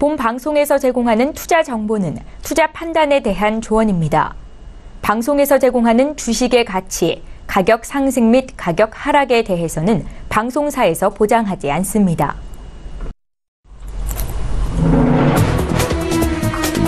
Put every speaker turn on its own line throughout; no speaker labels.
본 방송에서 제공하는 투자 정보는 투자 판단에 대한 조언입니다. 방송에서 제공하는 주식의 가치, 가격 상승 및 가격 하락에 대해서는 방송사에서 보장하지 않습니다.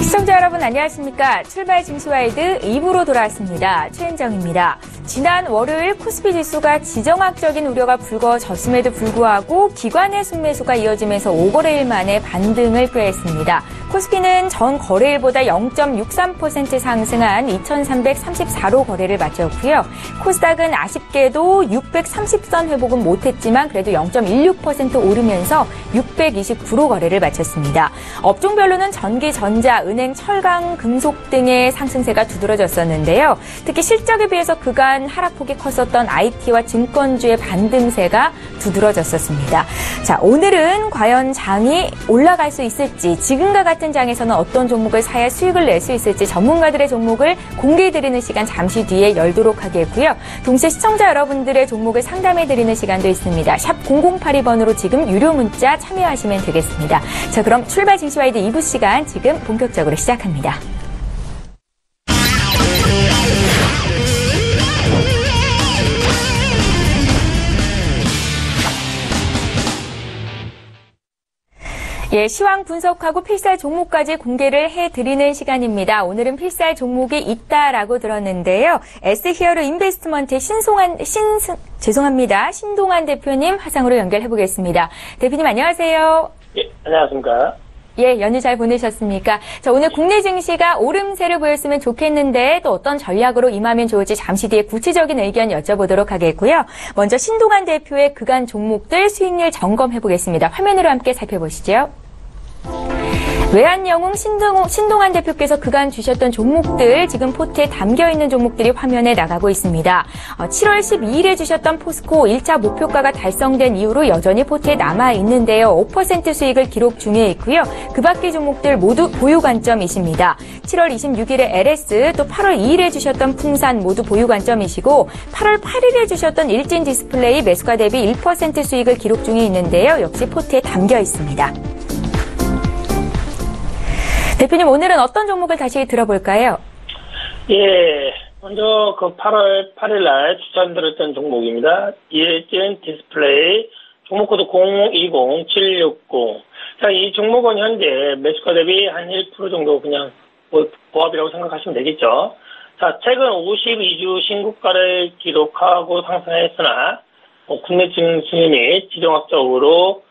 시청자 여러분 안녕하십니까? 출발 증시와이드 2부로 돌아왔습니다. 최은정입니다. 지난 월요일 코스피 지수가 지정학적인 우려가 불거졌음에도 불구하고 기관의 순매수가 이어지면서 5거래일 만에 반등을 꾀했습니다. 코스피는 전 거래일보다 0.63% 상승한 2,334로 거래를 마쳤고요. 코스닥은 아쉽게도 630선 회복은 못했지만 그래도 0.16% 오르면서 629로 거래를 마쳤습니다. 업종별로는 전기, 전자, 은행, 철강, 금속 등의 상승세가 두드러졌었는데요. 특히 실적에 비해서 그간 하락폭이 컸었던 IT와 증권주의 반등세가 두드러졌었습니다. 자, 오늘은 과연 장이 올라갈 수 있을지, 지금과 같은 장에서는 어떤 종목을 사야 수익을 낼 수 있을지 전문가들의 종목을 공개해드리는 시간 잠시 뒤에 열도록 하겠고요. 동시에 시청자 여러분들의 종목을 상담해드리는 시간도 있습니다. 샵 0082번으로 지금 유료 문자 참여하시면 되겠습니다. 자, 그럼 출발 증시와이드 2부 시간 지금 본격적으로 시작합니다. 예, 시황 분석하고 필살 종목까지 공개를 해드리는 시간입니다. 오늘은 필살 종목이 있다라고 들었는데요. S히어로 인베스트먼트의 신동환 대표님 화상으로 연결해보겠습니다. 대표님 안녕하세요.
예, 안녕하십니까.
예, 연휴 잘 보내셨습니까? 자, 오늘 국내 증시가 오름세를 보였으면 좋겠는데 또 어떤 전략으로 임하면 좋을지 잠시 뒤에 구체적인 의견 여쭤보도록 하겠고요. 먼저 신동환 대표의 그간 종목들 수익률 점검해보겠습니다. 화면으로 함께 살펴보시죠. 외환영웅 신동환 대표께서 그간 주셨던 종목들, 지금 포트에 담겨있는 종목들이 화면에 나가고 있습니다. 7월 12일에 주셨던 포스코 1차 목표가가 달성된 이후로 여전히 포트에 남아있는데요. 5% 수익을 기록 중에 있고요. 그 밖의 종목들 모두 보유 관점이십니다. 7월 26일에 LS, 또 8월 2일에 주셨던 풍산 모두 보유 관점이시고 8월 8일에 주셨던 일진 디스플레이 매수가 대비 1% 수익을 기록 중에 있는데요. 역시 포트에 담겨 있습니다. 대표님, 오늘은 어떤 종목을 다시 들어볼까요?
예, 먼저 그 8월 8일 날 추천드렸던 종목입니다. 일진 디스플레이, 종목코드 020760. 자, 이 종목은 현재 매수가 대비 한 1% 정도 그냥 보합이라고 생각하시면 되겠죠. 자, 최근 52주 신고가를 기록하고 상승했으나 국내 증시 및 지정학적으로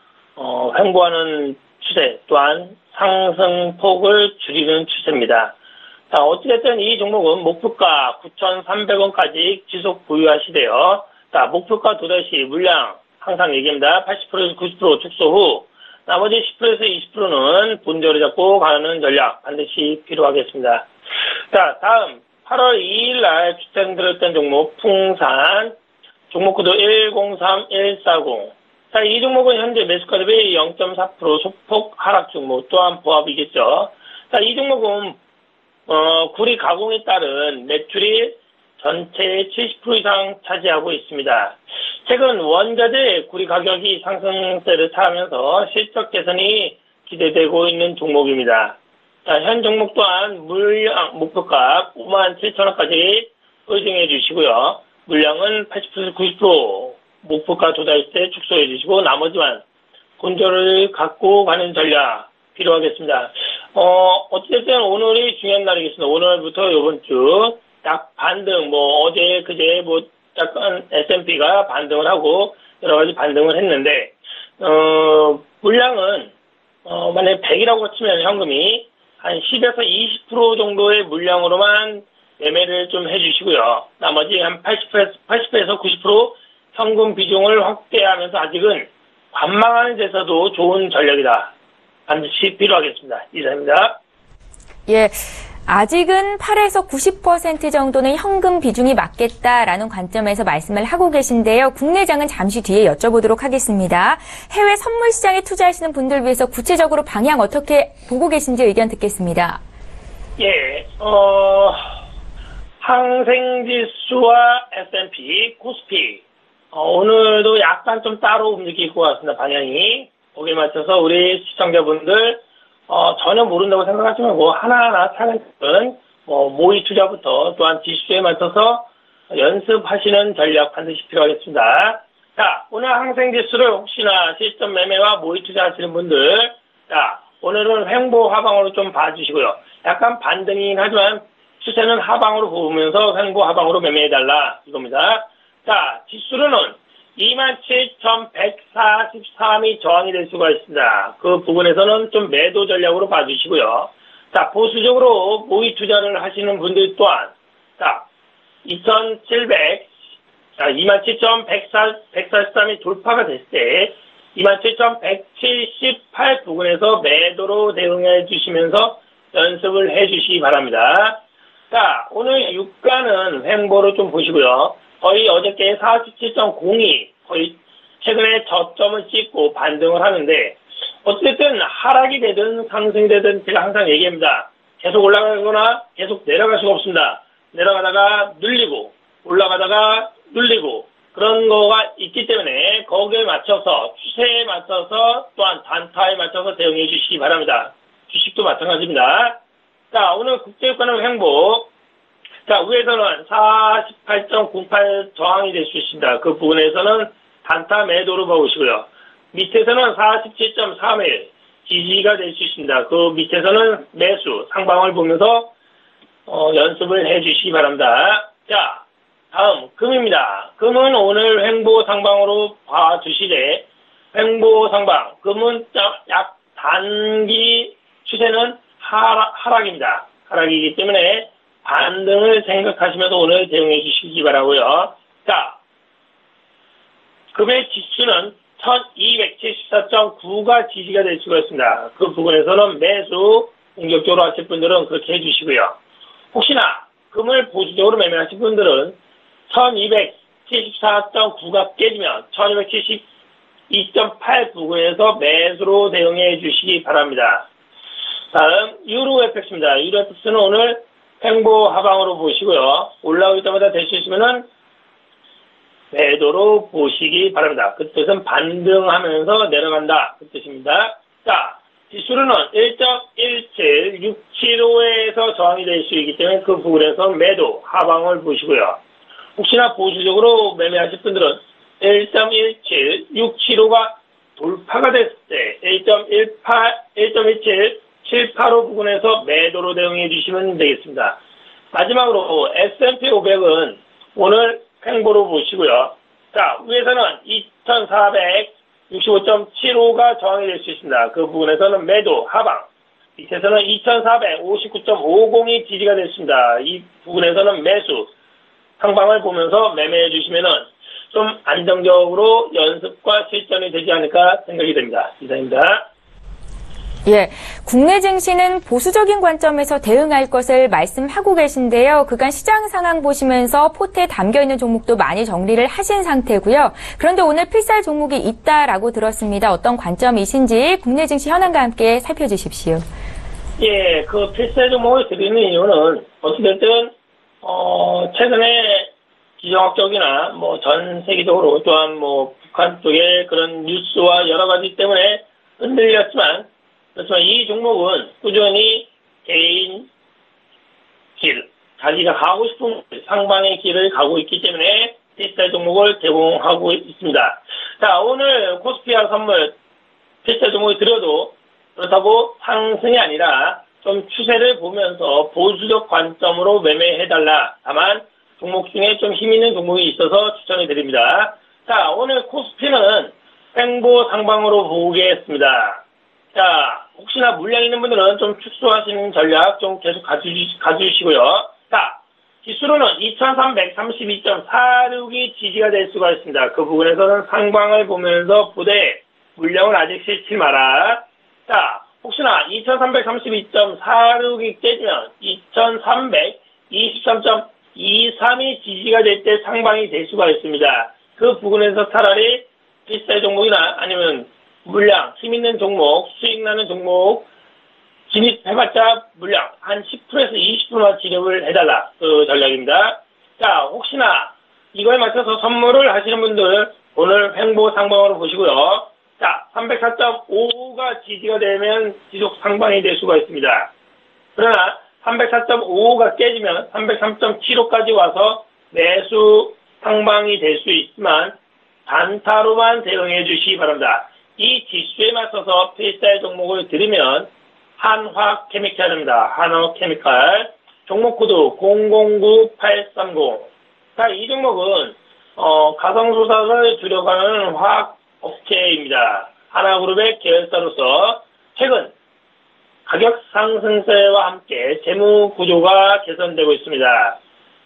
횡보하는 추세 또한 상승폭을 줄이는 추세입니다. 자, 어찌됐든 이 종목은 목표가 9,300원까지 지속 보유하시되요. 자, 목표가 도달시 물량 항상 얘기합니다. 80%에서 90% 축소 후 나머지 10%에서 20%는 본저를 잡고 가는 전략 반드시 필요하겠습니다. 자, 다음 8월 2일 날 추천드렸던 종목 풍산 종목코드 103140. 자, 이 종목은 현재 매수가 대비 0.4% 소폭 하락 종목 또한 보합이겠죠. 자, 이 종목은 구리 가공에 따른 매출이 전체의 70% 이상 차지하고 있습니다. 최근 원자재 구리 가격이 상승세를 타면서 실적 개선이 기대되고 있는 종목입니다. 자, 현 종목 또한 물량 목표가 57,000원까지 의정해 주시고요. 물량은 80%, 90% 목표가 도달할 때 축소해 주시고 나머지만 본저를 갖고 가는 전략 필요하겠습니다. 어쨌든 오늘이 중요한 날이겠습니다. 오늘부터 이번 주 약 반등, 어제 그제 약간 S&P가 반등을 하고 여러 가지 반등을 했는데 물량은 만약에 100이라고 치면 현금이 한 10에서 20% 정도의 물량으로만 매매를 좀 해주시고요. 나머지 한 80에서 90% 현금 비중을 확대하면서 아직은 관망하는 데서도 좋은 전략이다. 반드시 필요하겠습니다. 이상입니다.
예, 아직은 8에서 90% 정도는 현금 비중이 맞겠다라는 관점에서 말씀을 하고 계신데요. 국내장은 잠시 뒤에 여쭤보도록 하겠습니다. 해외 선물 시장에 투자하시는 분들 위해서 구체적으로 방향 어떻게 보고 계신지 의견 듣겠습니다.
예, 항생지수와 S&P, 코스피 오늘도 약간 좀 따로 움직일 것 같습니다. 방향이. 거기에 맞춰서 우리 시청자분들 전혀 모른다고 생각하지 말고 하나하나 차근차근 모의 투자부터 또한 지수에 맞춰서 연습하시는 전략 반드시 필요하겠습니다. 자, 오늘 항생지수를 혹시나 실전 매매와 모의 투자 하시는 분들, 자, 오늘은 횡보 하방으로 좀 봐주시고요. 약간 반등이긴 하지만 추세는 하방으로 보면서 횡보 하방으로 매매해달라 이겁니다. 자, 지수로는 27,143이 저항이 될 수가 있습니다. 그 부분에서는 좀 매도 전략으로 봐주시고요. 자, 보수적으로 모의 투자를 하시는 분들 또한, 자, 27,143이 돌파가 됐을 때, 27,178 부근에서 매도로 대응해 주시면서 연습을 해 주시기 바랍니다. 자, 오늘 유가는 횡보로 좀 보시고요. 거의 어저께 47.02, 거의 최근에 저점을 찍고 반등을 하는데, 어쨌든 하락이 되든 상승이 되든 제가 항상 얘기합니다. 계속 올라가거나 계속 내려갈 수가 없습니다. 내려가다가 눌리고 올라가다가 눌리고 그런 거가 있기 때문에 거기에 맞춰서 추세에 맞춰서 또한 단타에 맞춰서 대응해 주시기 바랍니다. 주식도 마찬가지입니다. 자, 오늘 국제유가는 횡보. 자, 위에서는 48.98 저항이 될 수 있습니다. 그 부분에서는 단타 매도로 봐오시고요. 밑에서는 47.31 지지가 될 수 있습니다. 그 밑에서는 매수 상방을 보면서 연습을 해 주시기 바랍니다. 자, 다음 금입니다. 금은 오늘 횡보 상방으로 봐주시되 횡보 상방, 금은 약 단기 추세는 하락입니다. 하락이기 때문에 반등을 생각하시면서 오늘 대응해 주시기 바라고요. 자, 금의 지수는 1274.9가 지지가 될 수가 있습니다. 그 부분에서는 매수 공격적으로 하실 분들은 그렇게 해주시고요. 혹시나 금을 보수적으로 매매하실 분들은 1274.9가 깨지면 1272.8 부근에서 매수로 대응해 주시기 바랍니다. 다음 유로 FX입니다. 유로 FX는 오늘 횡보 하방으로 보시고요. 올라올 때마다 될 수 있으면은 매도로 보시기 바랍니다. 그 뜻은 반등하면서 내려간다. 그 뜻입니다. 자, 지수로는 1.17675에서 저항이 될 수 있기 때문에 그 부분에서 매도 하방을 보시고요. 혹시나 보수적으로 매매하실 분들은 1.17675가 돌파가 됐을 때 1.1775 부분에서 매도로 대응해 주시면 되겠습니다. 마지막으로 S&P 500은 오늘 횡보로 보시고요. 자, 위에서는 2465.75가 저항이 될 수 있습니다. 그 부분에서는 매도 하방, 밑에서는 2459.50이 지지가 됐습니다. 이 부분에서는 매수 상방을 보면서 매매해 주시면은 좀 안정적으로 연습과 실전이 되지 않을까 생각이 됩니다. 이상입니다.
예, 국내 증시는 보수적인 관점에서 대응할 것을 말씀하고 계신데요. 그간 시장 상황 보시면서 포트에 담겨있는 종목도 많이 정리를 하신 상태고요. 그런데 오늘 필살 종목이 있다라고 들었습니다. 어떤 관점이신지 국내 증시 현황과 함께 살펴주십시오.
예, 그 필살 종목을 드리는 이유는 어찌됐든 최근에 지정학적이나 전 세계적으로 또한 북한 쪽의 그런 뉴스와 여러 가지 때문에 흔들렸지만 그렇지만 이 종목은 꾸준히 개인 길, 자기가 가고 싶은 상방의 길을 가고 있기 때문에 필살 종목을 제공하고 있습니다. 자, 오늘 코스피와 선물 필살 종목을 드려도 그렇다고 상승이 아니라 좀 추세를 보면서 보수적 관점으로 매매해달라. 다만 종목 중에 좀 힘있는 종목이 있어서 추천해 드립니다. 자, 오늘 코스피는 횡보 상방으로 보겠습니다. 자, 혹시나 물량 있는 분들은 좀 축소하시는 전략 좀 계속 가주시고요. 자, 지수로는 2332.46이 지지가 될 수가 있습니다. 그 부분에서는 상방을 보면서 보되 물량은 아직 실지 마라. 자, 혹시나 2332.46이 깨지면 2323.23이 지지가 될 때 상방이 될 수가 있습니다. 그 부분에서 차라리 필살 종목이나 아니면 물량, 힘있는 종목, 수익 나는 종목 진입해봤자 물량 한 10%에서 20%만 진입을 해달라. 그 전략입니다. 자, 혹시나 이거에 맞춰서 선물을 하시는 분들 오늘 횡보 상방으로 보시고요. 자, 304.55가 지지가 되면 지속 상방이 될 수가 있습니다. 그러나 304.55가 깨지면 303.75까지 와서 매수 상방이 될 수 있지만 단타로만 대응해 주시기 바랍니다. 이 지수에 맞서서 필살 종목을 들으면 한화케미칼입니다. 한화케미칼 종목 코드 009830. 자, 이 종목은 가성소삭을 줄여가는 화학업체입니다. 하나그룹의 계열사로서 최근 가격 상승세와 함께 재무 구조가 개선되고 있습니다.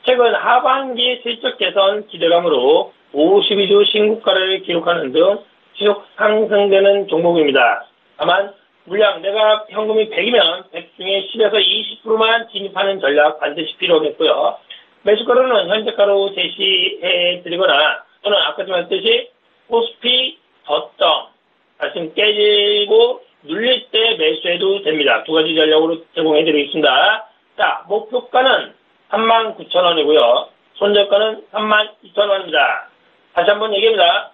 최근 하반기 실적 개선 기대감으로 52주 신고가를 기록하는 등 지속 상승되는 종목입니다. 다만 물량 내가 현금이 100이면 100 중에 10에서 20%만 진입하는 전략 반드시 필요하겠고요. 매수가로는 현재가로 제시해드리거나 또는 아까 말했듯이 코스피 저점 말씀 깨지고 눌릴 때 매수해도 됩니다. 두 가지 전략으로 제공해드리겠습니다. 자, 목표가는 39,000원이고요. 손절가는 32,000원입니다. 다시 한번 얘기합니다.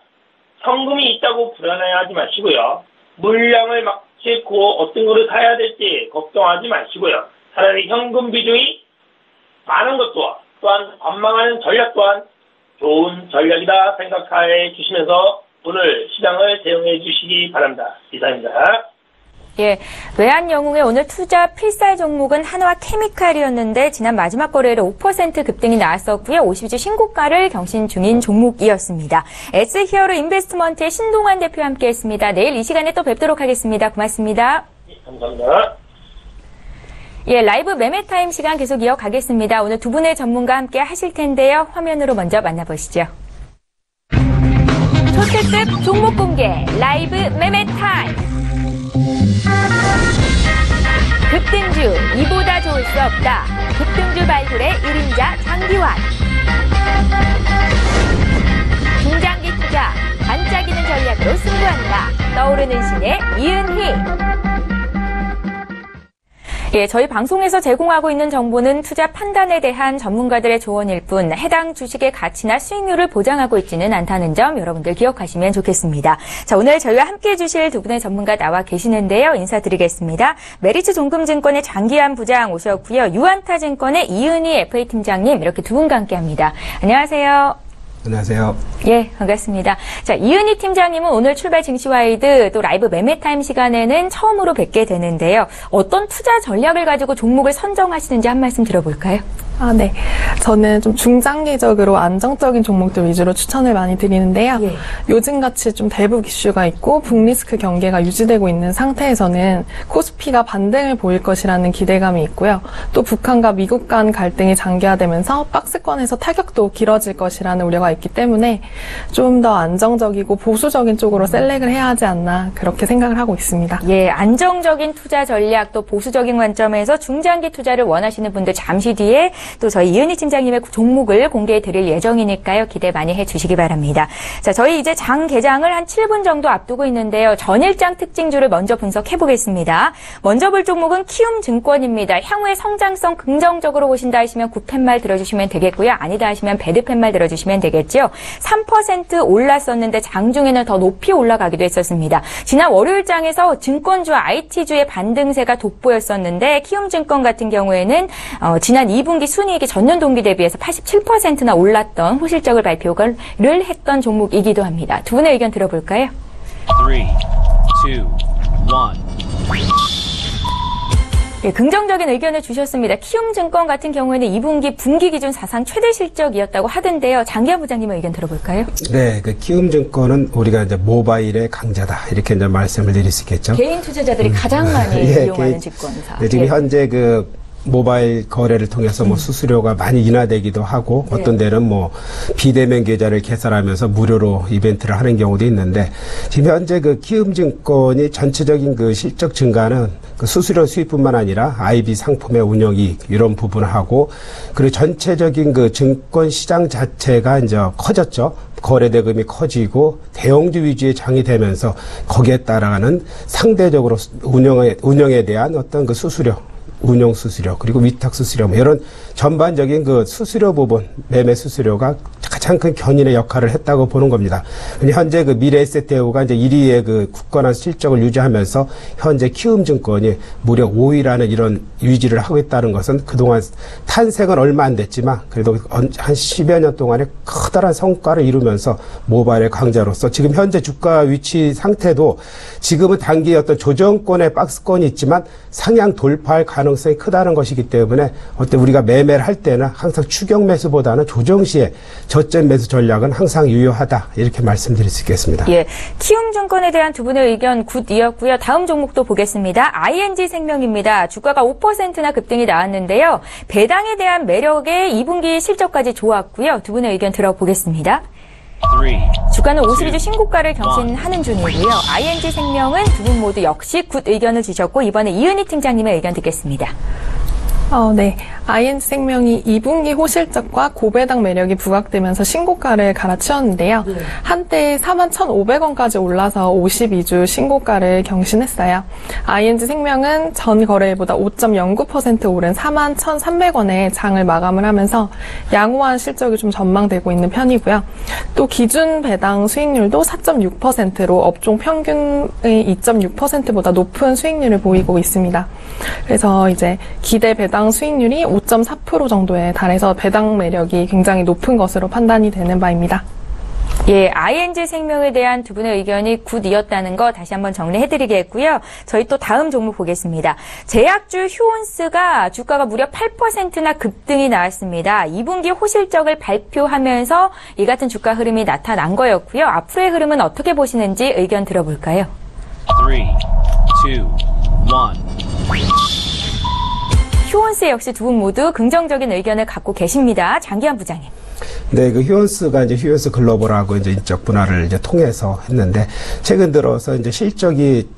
현금이 있다고 불안해하지 마시고요. 물량을 막 싣고 어떤 거를 사야 될지 걱정하지 마시고요. 차라리 현금 비중이 많은 것도 또한 관망하는 전략 또한 좋은 전략이다 생각해 주시면서 오늘 시장을 대응해 주시기 바랍니다. 이상입니다.
예, 외환영웅의 오늘 투자 필살 종목은 한화케미칼이었는데 지난 마지막 거래일에 5% 급등이 나왔었고요. 52주 신고가를 경신 중인 종목이었습니다. S히어로 인베스트먼트의 신동환 대표와 함께했습니다. 내일 이 시간에 또 뵙도록 하겠습니다. 고맙습니다.
네, 감사합니다.
예, 라이브 매매타임 시간 계속 이어가겠습니다. 오늘 두 분의 전문가 함께 하실 텐데요. 화면으로 먼저 만나보시죠. 초특급 종목 공개 라이브 매매타임. 급등주 이보다 좋을 수 없다. 급등주 발굴의 1인자 장기환. 중장기 투자 반짝이는 전략으로 승부한다. 떠오르는 신의 이은희. 예, 저희 방송에서 제공하고 있는 정보는 투자 판단에 대한 전문가들의 조언일 뿐 해당 주식의 가치나 수익률을 보장하고 있지는 않다는 점 여러분들 기억하시면 좋겠습니다. 자, 오늘 저희와 함께해 주실 두 분의 전문가 나와 계시는데요. 인사드리겠습니다. 메리츠 종금증권의 장기환 부장 오셨고요. 유안타증권의 이은희 FA 팀장님 이렇게 두 분과 함께합니다. 안녕하세요.
안녕하세요.
예, 반갑습니다. 자, 이은희 팀장님은 오늘 출발 증시와이드 또 라이브 매매타임 시간에는 처음으로 뵙게 되는데요. 어떤 투자 전략을 가지고 종목을 선정하시는지 한 말씀 들어볼까요?
네. 저는 좀 중장기적으로 안정적인 종목들 위주로 추천을 많이 드리는데요.
예.
요즘같이 좀 대북 이슈가 있고 북리스크 경계가 유지되고 있는 상태에서는 코스피가 반등을 보일 것이라는 기대감이 있고요. 또 북한과 미국 간 갈등이 장기화되면서 박스권에서 타격도 길어질 것이라는 우려가 있기 때문에 좀 더 안정적이고 보수적인 쪽으로 셀렉을 해야 하지 않나 그렇게 생각을 하고 있습니다.
예, 안정적인 투자 전략 또 보수적인 관점에서 중장기 투자를 원하시는 분들 잠시 뒤에 또 저희 이은희 팀장님의 종목을 공개해 드릴 예정이니까요. 기대 많이 해 주시기 바랍니다. 자, 저희 이제 장 개장을 한 7분 정도 앞두고 있는데요. 전일장 특징주를 먼저 분석해 보겠습니다. 먼저 볼 종목은 키움증권입니다. 향후의 성장성 긍정적으로 보신다 하시면 굿팻말 들어주시면 되겠고요. 아니다 하시면 배드팻말 들어주시면 되겠죠. 3% 올랐었는데 장중에는 더 높이 올라가기도 했었습니다. 지난 월요일장에서 증권주와 IT주의 반등세가 돋보였었는데 키움증권 같은 경우에는 지난 2분기 순이익이 전년 동기 대비해서 87%나 올랐던 호실적을 발표를 했던 종목이기도 합니다. 두 분의 의견 들어볼까요?
3, 2, 1.
예, 긍정적인 의견을 주셨습니다. 키움증권 같은 경우에는 2분기 분기 기준 사상 최대 실적이었다고 하던데요. 장기환 부장님의 의견 들어볼까요?
네, 그 키움증권은 우리가 이제 모바일의 강자다 이렇게 이제 말씀을 드릴 수 있겠죠.
개인 투자자들이 가장 많이
예,
이용하는 증권사.
네, 지금
예.
현재 그 모바일 거래를 통해서 뭐 수수료가 많이 인하되기도 하고
네.
어떤 데는 뭐 비대면 계좌를 개설하면서 무료로 이벤트를 하는 경우도 있는데 지금 현재 그 키움증권이 전체적인 그 실적 증가는 그 수수료 수입뿐만 아니라 IB 상품의 운영이익 이런 부분을 하고 그리고 전체적인 그 증권 시장 자체가 이제 커졌죠. 거래 대금이 커지고 대형주 위주의 장이 되면서 거기에 따라가는 상대적으로 운영에 대한 어떤 그 수수료 운용 수수료 그리고 위탁 수수료 뭐 이런 전반적인 그 수수료 부분 매매 수수료가 가장 큰 견인의 역할을 했다고 보는 겁니다. 현재 그 미래에셋대우가 이제 1위의 그 굳건한 실적을 유지하면서 현재 키움증권이 무려 5위라는 이런 유지를 하고 있다는 것은 그동안 탄생은 얼마 안 됐지만 그래도 한 10여 년 동안에 커다란 성과를 이루면서 모바일의 강자로서 지금 현재 주가 위치 상태도 지금은 단기 어떤 조정권의 박스권이 있지만 상향 돌파할 가능성이 크다는 것이기 때문에 우리가 매매를 할 때는 항상 추격 매수보다는 조정 시에 저점 매수 전략은 항상 유효하다 이렇게 말씀드릴 수 있겠습니다.
예, 키움증권에 대한 두 분의 의견 굿이었고요. 다음 종목도 보겠습니다. ING생명입니다. 주가가 5%나 급등이 나왔는데요. 배당에 대한 매력에 2분기 실적까지 좋았고요. 두 분의 의견 들어보겠습니다. 주가는 52주 신고가를 경신하는 중이고요. ING생명은 두 분 모두 역시 굿 의견을 주셨고 이번에 이은희 팀장님의 의견 듣겠습니다.
네. ING생명이 2분기 호실적과 고배당 매력이 부각되면서 신고가를 갈아치웠는데요. 한때 41,500원까지 올라서 52주 신고가를 경신했어요. ING생명은 전 거래일보다 5.09% 오른 41,300원에 장을 마감을 하면서 양호한 실적이 좀 전망되고 있는 편이고요. 또 기준 배당 수익률도 4.6%로 업종 평균의 2.6%보다 높은 수익률을 보이고 있습니다. 그래서 이제 기대 배당 수익률이 5.4% 정도에 달해서 배당 매력이 굉장히 높은 것으로 판단이 되는 바입니다.
예, ING생명에 대한 두 분의 의견이 굿이었다는 거 다시 한번 정리해드리겠고요. 저희 또 다음 종목 보겠습니다. 제약주 휴온스가 주가가 무려 8%나 급등이 나왔습니다. 2분기 호실적을 발표하면서 이 같은 주가 흐름이 나타난 거였고요. 앞으로의 흐름은 어떻게 보시는지 의견 들어볼까요?
3, 2, 1.
휴온스 역시 두 분 모두 긍정적인 의견을 갖고 계십니다. 장기환 부장님.
네, 그 휴온스가 이제 휴온스 글로벌하고 이제 인적 분할을 이제 통해서 했는데 최근 들어서 이제 실적이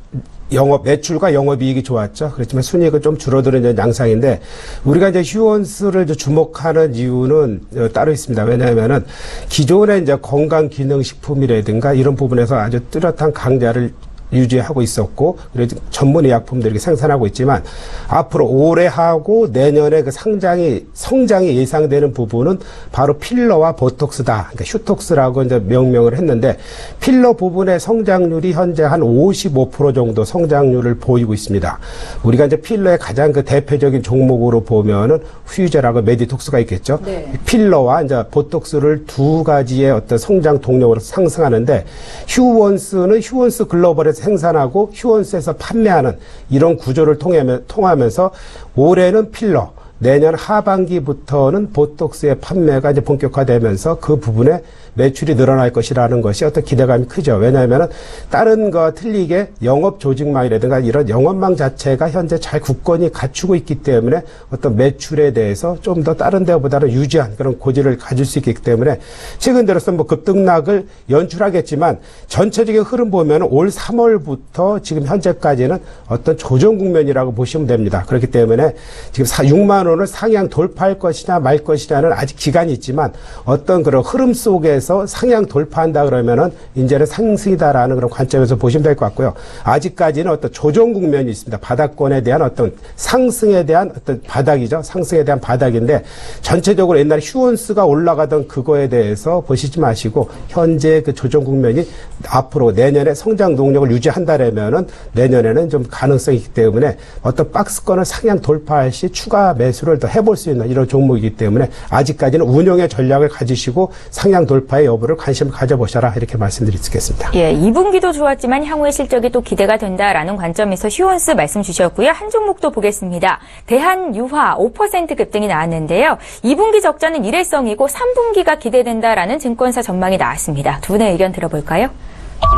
매출과 영업이익이 좋았죠. 그렇지만 순이익은 좀 줄어드는 양상인데 우리가 이제 휴온스를 이제 주목하는 이유는 따로 있습니다. 왜냐하면은 기존의 이제 건강기능식품이라든가 이런 부분에서 아주 뚜렷한 강자를 유지하고 있었고, 그래서 전문 의약품들 이렇게 생산하고 있지만, 앞으로 올해하고 내년에 그 성장이 예상되는 부분은 바로 필러와 보톡스다. 그러니까 휴톡스라고 이제 명명을 했는데, 필러 부분의 성장률이 현재 한 55% 정도 성장률을 보이고 있습니다. 우리가 이제 필러의 가장 그 대표적인 종목으로 보면은 휴젤하고 메디톡스가 있겠죠. 네. 필러와 이제 보톡스를 두 가지의 어떤 성장 동력으로 상승하는데, 휴원스는 휴원스 글로벌에서 생산하고 휴원스에서 판매하는 이런 구조를 통하면서 올해는 필러, 내년 하반기부터는 보톡스의 판매가 이제 본격화되면서 그 부분에 매출이 늘어날 것이라는 것이 어떤 기대감이 크죠. 왜냐하면 다른 거와 틀리게 영업 조직망이라든가 이런 영업망 자체가 현재 잘 굳건히 갖추고 있기 때문에 어떤 매출에 대해서 좀 더 다른 데보다는 유지한 그런 고지를 가질 수 있기 때문에 최근 들어서 뭐 급등락을 연출하겠지만 전체적인 흐름 보면 올 3월부터 지금 현재까지는 어떤 조정 국면이라고 보시면 됩니다. 그렇기 때문에 지금 6만 원을 상향 돌파할 것이냐 말 것이냐는 아직 기간이 있지만 어떤 그런 흐름 속에서 상향 돌파한다 그러면은 이제는 상승이다라는 그런 관점에서 보시면 될 것 같고요. 아직까지는 어떤 조정 국면이 있습니다. 바닥권에 대한 어떤 상승에 대한 어떤 바닥이죠. 상승에 대한 바닥인데 전체적으로 옛날에 휴원스가 올라가던 그거에 대해서 보시지 마시고 현재 그 조정 국면이 앞으로 내년에 성장 동력을 유지한다라면은 내년에는 좀 가능성이 있기 때문에 어떤 박스권을 상향 돌파할 시 추가 매수를 더 해볼 수 있는 이런 종목이기 때문에 아직까지는 운용의 전략을 가지시고 상향 돌파의 여부를 관심을 가져보셔라 이렇게 말씀드릴 수 있겠습니다.
예, 2분기도 좋았지만 향후의 실적이 또 기대가 된다라는 관점에서 휴원스 말씀 주셨고요. 한 종목도 보겠습니다. 대한유화 5% 급등이 나왔는데요. 2분기 적자는 일회성이고 3분기가 기대된다라는 증권사 전망이 나왔습니다. 두 분의 의견 들어볼까요?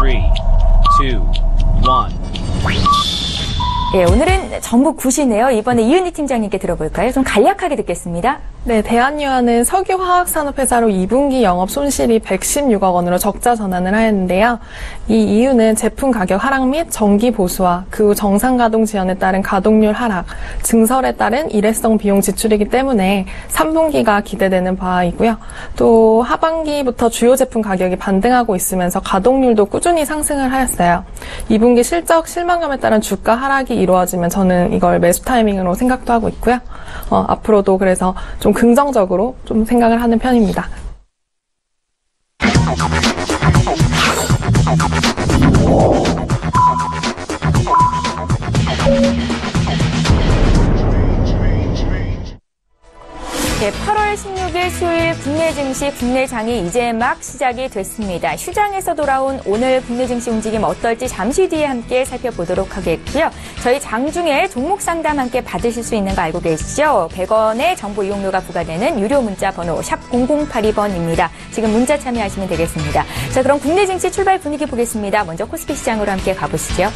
3, 2, 1.
예, 오늘은 전부 굿이네요. 이번에 이은희 팀장님께 들어볼까요? 좀 간략하게 듣겠습니다.
네, 대한유화는 석유화학산업회사로 2분기 영업 손실이 116억 원으로 적자 전환을 하였는데요. 이 이유는 제품 가격 하락 및 정기 보수와 그 후 정상 가동 지연에 따른 가동률 하락, 증설에 따른 일회성 비용 지출이기 때문에 3분기가 기대되는 바이고요. 또 하반기부터 주요 제품 가격이 반등하고 있으면서 가동률도 꾸준히 상승을 하였어요. 2분기 실적 실망감에 따른 주가 하락이 이루어지면 저는 이걸 매수 타이밍으로 생각도 하고 있고요. 앞으로도 그래서 좀 긍정적으로 좀 생각을 하는 편입니다.
네, 8월 16일 수요일 국내 증시, 국내 장이 이제 막 시작이 됐습니다. 휴장에서 돌아온 오늘 국내 증시 움직임 어떨지 잠시 뒤에 함께 살펴보도록 하겠고요. 저희 장중에 종목 상담 함께 받으실 수 있는 거 알고 계시죠? 100원의 정보 이용료가 부과되는 유료 문자 번호 샵 0082번입니다. 지금 문자 참여하시면 되겠습니다. 자, 그럼 국내 증시 출발 분위기 보겠습니다. 먼저 코스피 시장으로 함께 가보시죠.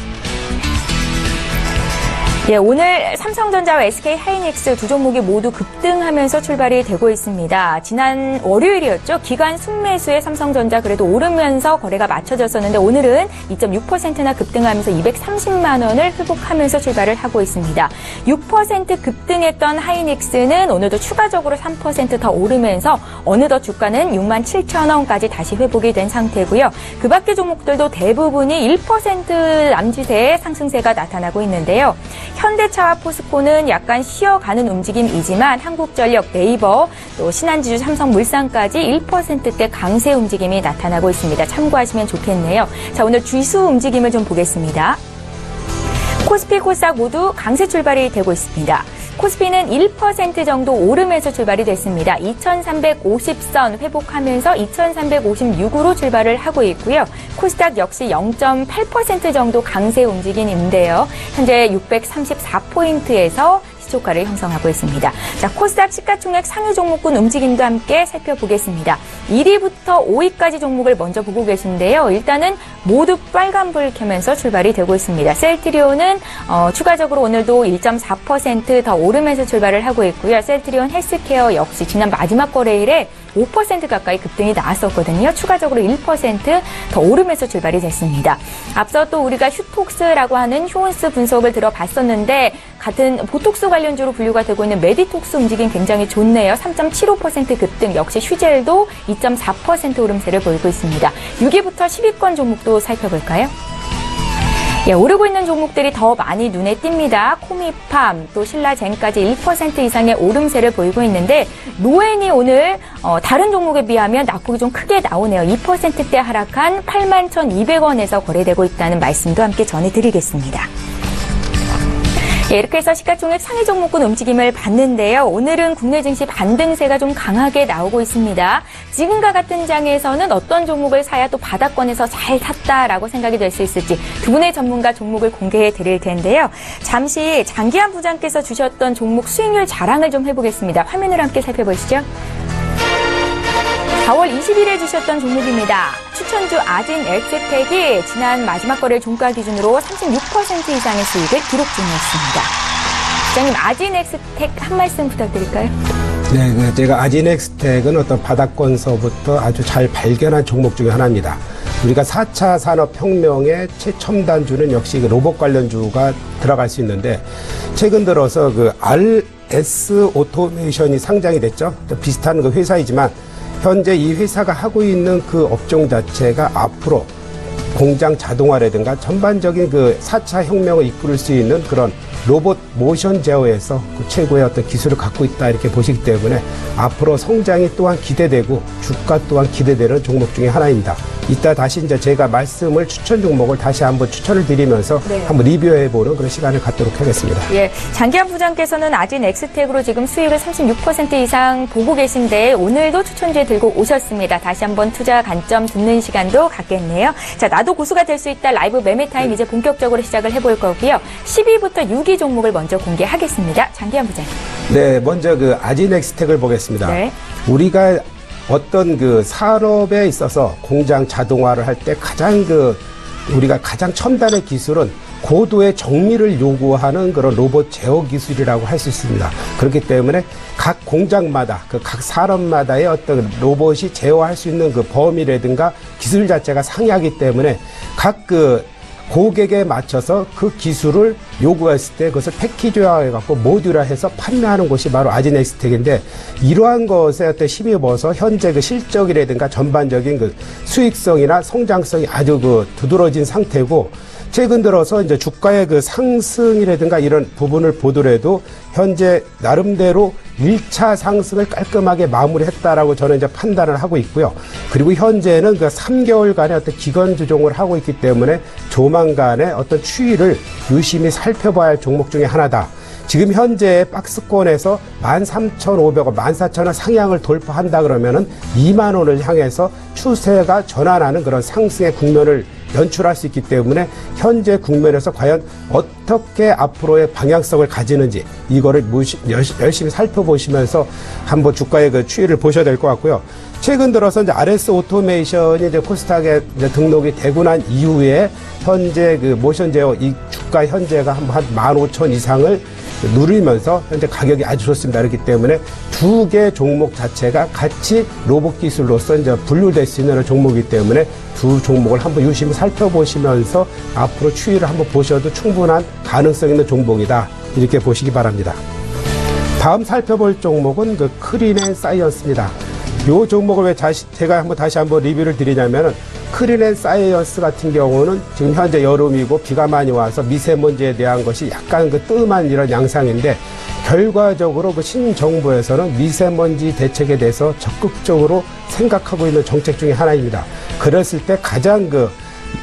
예, 오늘 삼성전자와 SK하이닉스 두 종목이 모두 급등하면서 출발이 되고 있습니다. 지난 월요일이었죠. 기관 순매수에 삼성전자 그래도 오르면서 거래가 맞춰졌었는데 오늘은 2.6%나 급등하면서 230만 원을 회복하면서 출발을 하고 있습니다. 6% 급등했던 하이닉스는 오늘도 추가적으로 3% 더 오르면서 어느덧 주가는 6만 7천 원까지 다시 회복이 된 상태고요. 그 밖의 종목들도 대부분이 1% 남짓의 상승세가 나타나고 있는데요. 현대차와 포스코는 약간 쉬어가는 움직임이지만 한국전력, 네이버, 또 신한지주, 삼성물산까지 1%대 강세 움직임이 나타나고 있습니다. 참고하시면 좋겠네요. 자, 오늘 지수 움직임을 좀 보겠습니다. 코스피, 코스닥 모두 강세 출발이 되고 있습니다. 코스피는 1% 정도 오르면서 출발이 됐습니다. 2350선 회복하면서 2356으로 출발을 하고 있고요. 코스닥 역시 0.8% 정도 강세 움직임인데요. 현재 634포인트에서 시초가를 형성하고 있습니다. 자, 코스닥 시가총액 상위 종목군 움직임도 함께 살펴보겠습니다. 1위부터 5위까지 종목을 먼저 보고 계신데요. 일단은 모두 빨간불 켜면서 출발이 되고 있습니다. 셀트리온은 추가적으로 오늘도 1.4% 더 오르면서 출발을 하고 있고요. 셀트리온 헬스케어 역시 지난 마지막 거래일에 5% 가까이 급등이 나왔었거든요. 추가적으로 1% 더 오르면서 출발이 됐습니다. 앞서 또 우리가 휴톡스라고 하는 휴온스 분석을 들어봤었는데 같은 보톡스 관련주로 분류가 되고 있는 메디톡스 움직임 굉장히 좋네요. 3.75% 급등, 역시 휴젤도 2.4% 오름세를 보이고 있습니다. 6위부터 10위권 종목도 살펴볼까요? 예, 오르고 있는 종목들이 더 많이 눈에 띕니다. 코미팜, 또 신라젠까지 1% 이상의 오름세를 보이고 있는데 노엔이 오늘 다른 종목에 비하면 낙폭이 좀 크게 나오네요. 2%대 하락한 81,200원에서 거래되고 있다는 말씀도 함께 전해드리겠습니다. 예, 이렇게 해서 시가총액 상위 종목군 움직임을 봤는데요. 오늘은 국내 증시 반등세가 좀 강하게 나오고 있습니다. 지금과 같은 장에서는 어떤 종목을 사야 또 바닥권에서 잘 샀다라고 생각이 될 수 있을지 두 분의 전문가 종목을 공개해 드릴 텐데요. 잠시 장기한 부장께서 주셨던 종목 수익률 자랑을 좀 해보겠습니다. 화면을 함께 살펴보시죠. 4월 20일에 주셨던 종목입니다. 추천주 아진 엑스텍이 지난 마지막 거래 종가 기준으로 36% 이상의 수익을 기록 중이었습니다. 부장님, 아진 엑스텍 한 말씀 부탁드릴까요?
네, 제가 아진엑스텍은 어떤 바닥권서부터 아주 잘 발견한 종목 중에 하나입니다. 우리가 4차 산업혁명의 최첨단주는 역시 그 로봇 관련주가 들어갈 수 있는데 최근 들어서 그 RS 오토메이션이 상장이 됐죠. 비슷한 그 회사이지만 현재 이 회사가 하고 있는 그 업종 자체가 앞으로 공장 자동화라든가 전반적인 그 4차 혁명을 이끌 수 있는 그런 로봇 모션 제어에서 그 최고의 어떤 기술을 갖고 있다 이렇게 보시기 때문에 앞으로 성장이 또한 기대되고 주가 또한 기대되는 종목 중에 하나입니다. 이따 다시 이제 제가 말씀을 추천 종목을 다시 한번 추천을 드리면서 한번 리뷰해보는 그런 시간을 갖도록 하겠습니다.
예, 장기한 부장께서는 아진 엑스텍으로 지금 수익을 36% 이상 보고 계신데 오늘도 추천주에 들고 오셨습니다. 다시 한번 투자 관점 듣는 시간도 갖겠네요. 자, 나도 고수가 될 수 있다 라이브 매매 타임 이제 본격적으로 시작을 해볼 거고요. 10위부터 6위 종목을 먼저 공개하겠습니다. 장기한 부장님.
네, 먼저 그 아진엑스텍을 보겠습니다.
네.
우리가 어떤 그 산업에 있어서 공장 자동화를 할 때 가장 우리가 가장 첨단의 기술은 고도의 정밀을 요구하는 그런 로봇 제어 기술이라고 할 수 있습니다. 그렇기 때문에 각 공장마다 각 산업마다의 어떤 로봇이 제어할 수 있는 그 범위라든가 기술 자체가 상이하기 때문에 각 고객에 맞춰서 그 기술을 요구했을 때 그것을 패키지화해갖고 모듈화해서 판매하는 곳이 바로 아지넥스텍인데, 이러한 것에 어떤 힘입어서 현재 그 실적이라든가 전반적인 그 수익성이나 성장성이 아주 두드러진 상태고, 최근 들어서 이제 주가의 그 상승이라든가 이런 부분을 보더라도 현재 나름대로 1차 상승을 깔끔하게 마무리했다라고 저는 이제 판단을 하고 있고요. 그리고 현재는 그 3개월간의 어떤 기관 조정을 하고 있기 때문에 조만간의 어떤 추이를 유심히 살펴봐야 할 종목 중에 하나다. 지금 현재 박스권에서 13,500원, 14,000원 상향을 돌파한다 그러면은 2만 원을 향해서 추세가 전환하는 그런 상승의 국면을 연출할 수 있기 때문에 현재 국면에서 과연 어떻게 앞으로의 방향성을 가지는지 이거를 열심히 살펴보시면서 한번 주가의 그 추이를 보셔야 될 것 같고요. 최근 들어서 이제 RS 오토메이션이 이제 코스닥에 이제 등록이 되고 난 이후에 현재 그 모션 제어 이 주가 현재가 한 15,000 이상을 누리면서 현재 가격이 아주 좋습니다. 그렇기 때문에 두 개 종목 자체가 같이 로봇 기술로서 이제 분류될 수 있는 종목이기 때문에 두 종목을 한번 유심히 살펴보시면서 앞으로 추이를 한번 보셔도 충분한 가능성 있는 종목이다. 이렇게 보시기 바랍니다. 다음 살펴볼 종목은 그 크린앤사이언스입니다. 이 종목을 왜 제가 다시 한번 리뷰를 드리냐면은, 크린앤사이언스 같은 경우는 지금 현재 여름이고 비가 많이 와서 미세먼지에 대한 것이 약간 그 뜸한 이런 양상인데, 결과적으로 그 신정부에서는 미세먼지 대책에 대해서 적극적으로 생각하고 있는 정책 중에 하나입니다. 그랬을 때 가장 그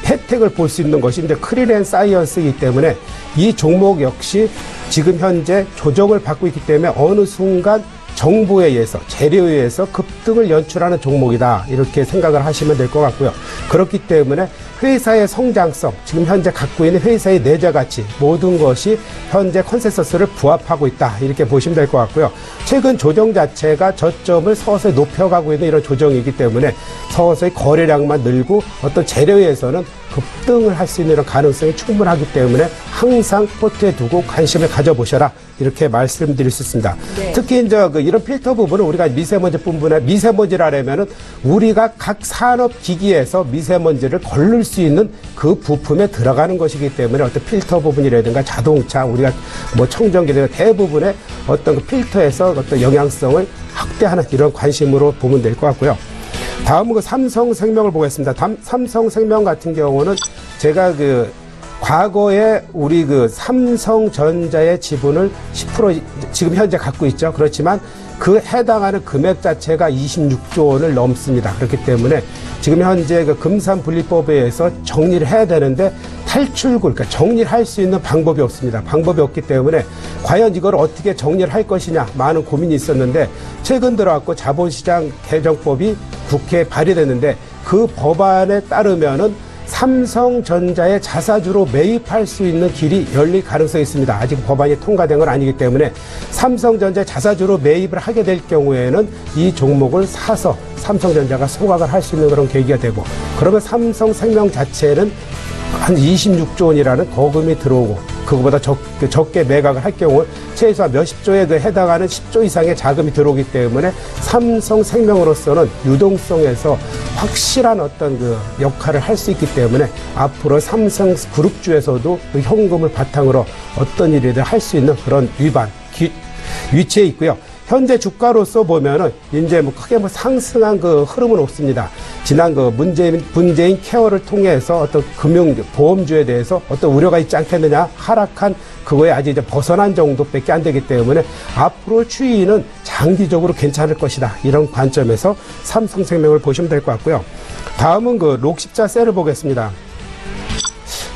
혜택을 볼 수 있는 것이 이제 크린앤사이언스이기 때문에 이 종목 역시 지금 현재 조정을 받고 있기 때문에 어느 순간 정부에 의해서, 재료에 의해서 급등을 연출하는 종목이다. 이렇게 생각을 하시면 될 것 같고요. 그렇기 때문에 회사의 성장성, 지금 현재 갖고 있는 회사의 내재 가치, 모든 것이 현재 컨센서스를 부합하고 있다. 이렇게 보시면 될 것 같고요. 최근 조정 자체가 저점을 서서히 높여가고 있는 이런 조정이기 때문에 서서히 거래량만 늘고 어떤 재료에서는 급등을 할 수 있는 이런 가능성이 충분하기 때문에 항상 포트에 두고 관심을 가져보셔라. 이렇게 말씀드릴 수 있습니다. 네. 특히 이제 이런 필터 부분은 우리가 미세먼지라면은 우리가 각 산업 기기에서 미세먼지를 걸릴 수 있는 그 부품에 들어가는 것이기 때문에 어떤 필터 부분이라든가 자동차, 우리가 뭐 청정기라든가 대부분의 어떤 그 필터에서 어떤 영향성을 확대하는 이런 관심으로 보면 될 것 같고요. 다음은 그 삼성생명을 보겠습니다. 삼성생명 같은 경우는 제가 과거에 우리 삼성전자의 지분을 10% 지금 현재 갖고 있죠. 그렇지만 그 해당하는 금액 자체가 26조 원을 넘습니다. 그렇기 때문에 지금 현재 금산분리법에 의해서 정리를 해야 되는데 탈출구, 그러니까 정리를 할 수 있는 방법이 없습니다. 방법이 없기 때문에 과연 이걸 어떻게 정리를 할 것이냐 많은 고민이 있었는데, 최근 들어왔고 자본시장 개정법이 국회에 발의됐는데 그 법안에 따르면은 삼성전자의 자사주로 매입할 수 있는 길이 열릴 가능성이 있습니다. 아직 법안이 통과된 건 아니기 때문에 삼성전자 자사주로 매입을 하게 될 경우에는 이 종목을 사서 삼성전자가 소각을 할 수 있는 그런 계기가 되고, 그러면 삼성생명 자체는 한 26조 원이라는 거금이 들어오고, 그거보다 적게 매각을 할 경우 최소한 몇십조에 해당하는 10조 이상의 자금이 들어오기 때문에 삼성생명으로서는 유동성에서 확실한 어떤 역할을 할 수 있기 때문에 앞으로 삼성그룹주에서도 현금을 바탕으로 어떤 일이든 할 수 있는 그런 위치에 있고요. 현재 주가로서 보면은 이제 크게 상승한 흐름은 없습니다. 지난 문재인 케어를 통해서 어떤 보험주에 대해서 어떤 우려가 있지 않겠느냐, 하락한 그거에 아직 이제 벗어난 정도밖에 안 되기 때문에 앞으로 추이는 장기적으로 괜찮을 것이다. 이런 관점에서 삼성생명을 보시면 될 것 같고요. 다음은 록십자셀을 보겠습니다.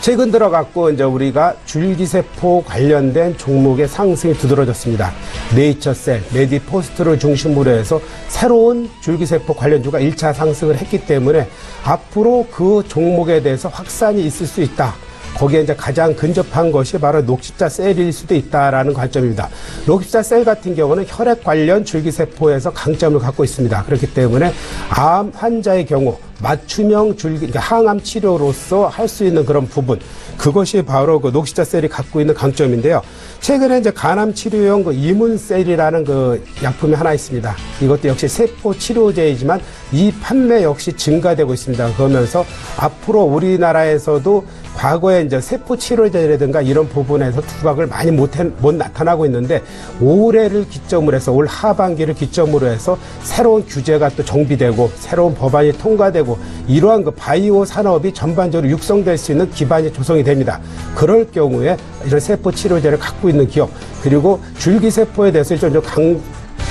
최근 들어갔고 이제 우리가 줄기세포 관련된 종목의 상승이 두드러졌습니다. 네이처셀, 메디포스트를 중심으로 해서 새로운 줄기세포 관련주가 1차 상승을 했기 때문에 앞으로 그 종목에 대해서 확산이 있을 수 있다. 거기에 이제 가장 근접한 것이 바로 녹십자 셀일 수도 있다라는 관점입니다. 녹십자 셀 같은 경우는 혈액 관련 줄기세포에서 강점을 갖고 있습니다. 그렇기 때문에 암 환자의 경우 맞춤형 그러니까 항암 치료로서 할 수 있는 그런 부분, 그것이 바로 그 녹십자 셀이 갖고 있는 강점인데요. 최근에 이제 간암 치료용 그 이문셀이라는 그 약품이 하나 있습니다. 이것도 역시 세포 치료제이지만 이 판매 역시 증가되고 있습니다. 그러면서 앞으로 우리나라에서도 과거에 이제 세포 치료제라든가 이런 부분에서 두각을 많이 못 나타나고 있는데, 올해를 기점으로 해서 올 하반기를 기점으로 해서 새로운 규제가 또 정비되고 새로운 법안이 통과되고 이러한 그 바이오 산업이 전반적으로 육성될 수 있는 기반이 조성이 됩니다. 그럴 경우에 이런 세포 치료제를 갖고 있는 기업, 그리고 줄기세포에 대해서 좀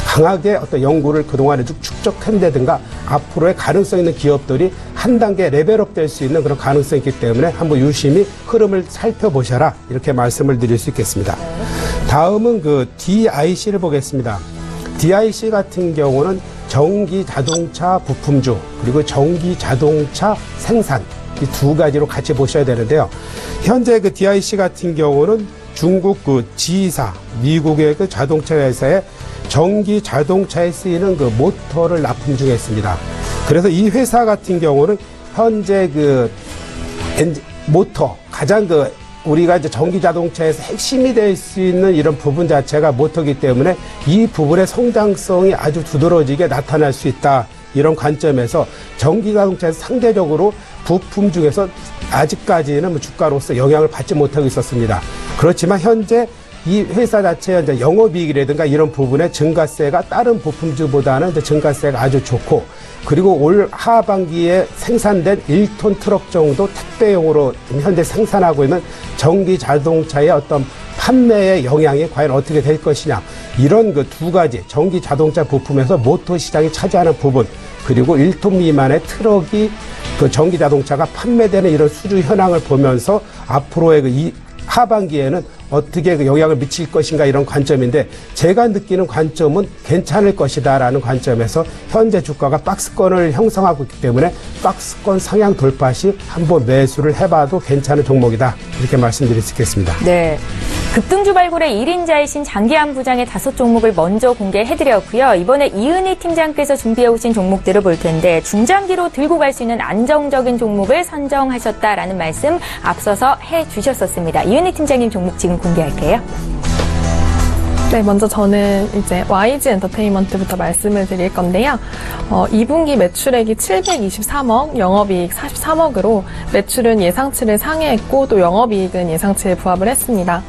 강하게 어떤 연구를 그동안에 쭉 축적한다든가 앞으로의 가능성 있는 기업들이 한 단계 레벨업 될 수 있는 그런 가능성이 있기 때문에 한번 유심히 흐름을 살펴보셔라, 이렇게 말씀을 드릴 수 있겠습니다. 다음은 그 DIC를 보겠습니다. DIC 같은 경우는 전기 자동차 부품주 그리고 전기 자동차 생산, 이 두 가지로 같이 보셔야 되는데요. 현재 그 DIC 같은 경우는 중국 그 G사, 미국의 그 자동차 회사의 전기 자동차에 쓰이는 그 모터를 납품 중에 있습니다. 그래서 이 회사 같은 경우는 현재 그 모터, 가장 그 우리가 이제 전기 자동차에서 핵심이 될 수 있는 이런 부분 자체가 모터이기 때문에 이 부분의 성장성이 아주 두드러지게 나타날 수 있다. 이런 관점에서 전기 자동차에서 상대적으로 부품 중에서 아직까지는 주가로서 영향을 받지 못하고 있었습니다. 그렇지만 현재 이 회사 자체의 이제 영업이익이라든가 이런 부분의 증가세가 다른 부품주보다는 이제 증가세가 아주 좋고, 그리고 올 하반기에 생산된 1톤 트럭 정도 택배용으로 현재 생산하고 있는 전기 자동차의 어떤 판매의 영향이 과연 어떻게 될 것이냐, 이런 그 두 가지 전기 자동차 부품에서 모터 시장이 차지하는 부분, 그리고 1톤 미만의 트럭이 그 전기 자동차가 판매되는 이런 수주 현황을 보면서 앞으로의 그 하반기에는 어떻게 그 영향을 미칠 것인가, 이런 관점인데, 제가 느끼는 관점은 괜찮을 것이다라는 관점에서 현재 주가가 박스권을 형성하고 있기 때문에 박스권 상향 돌파 시 한번 매수를 해봐도 괜찮은 종목이다, 이렇게 말씀드릴 수 있겠습니다.
네. 급등주 발굴의 1인자이신 장기한 부장의 5종목을 먼저 공개해드렸고요. 이번에 이은희 팀장께서 준비해오신 종목들을 볼 텐데, 중장기로 들고 갈 수 있는 안정적인 종목을 선정하셨다라는 말씀 앞서서 해주셨었습니다. 이은희 팀장님 종목 지금 공개할게요.
네, 먼저 저는 이제 YG 엔터테인먼트부터 말씀을 드릴 건데요. 2분기 매출액이 723억, 영업이익 43억으로 매출은 예상치를 상회했고 또 영업이익은 예상치에 부합을 했습니다.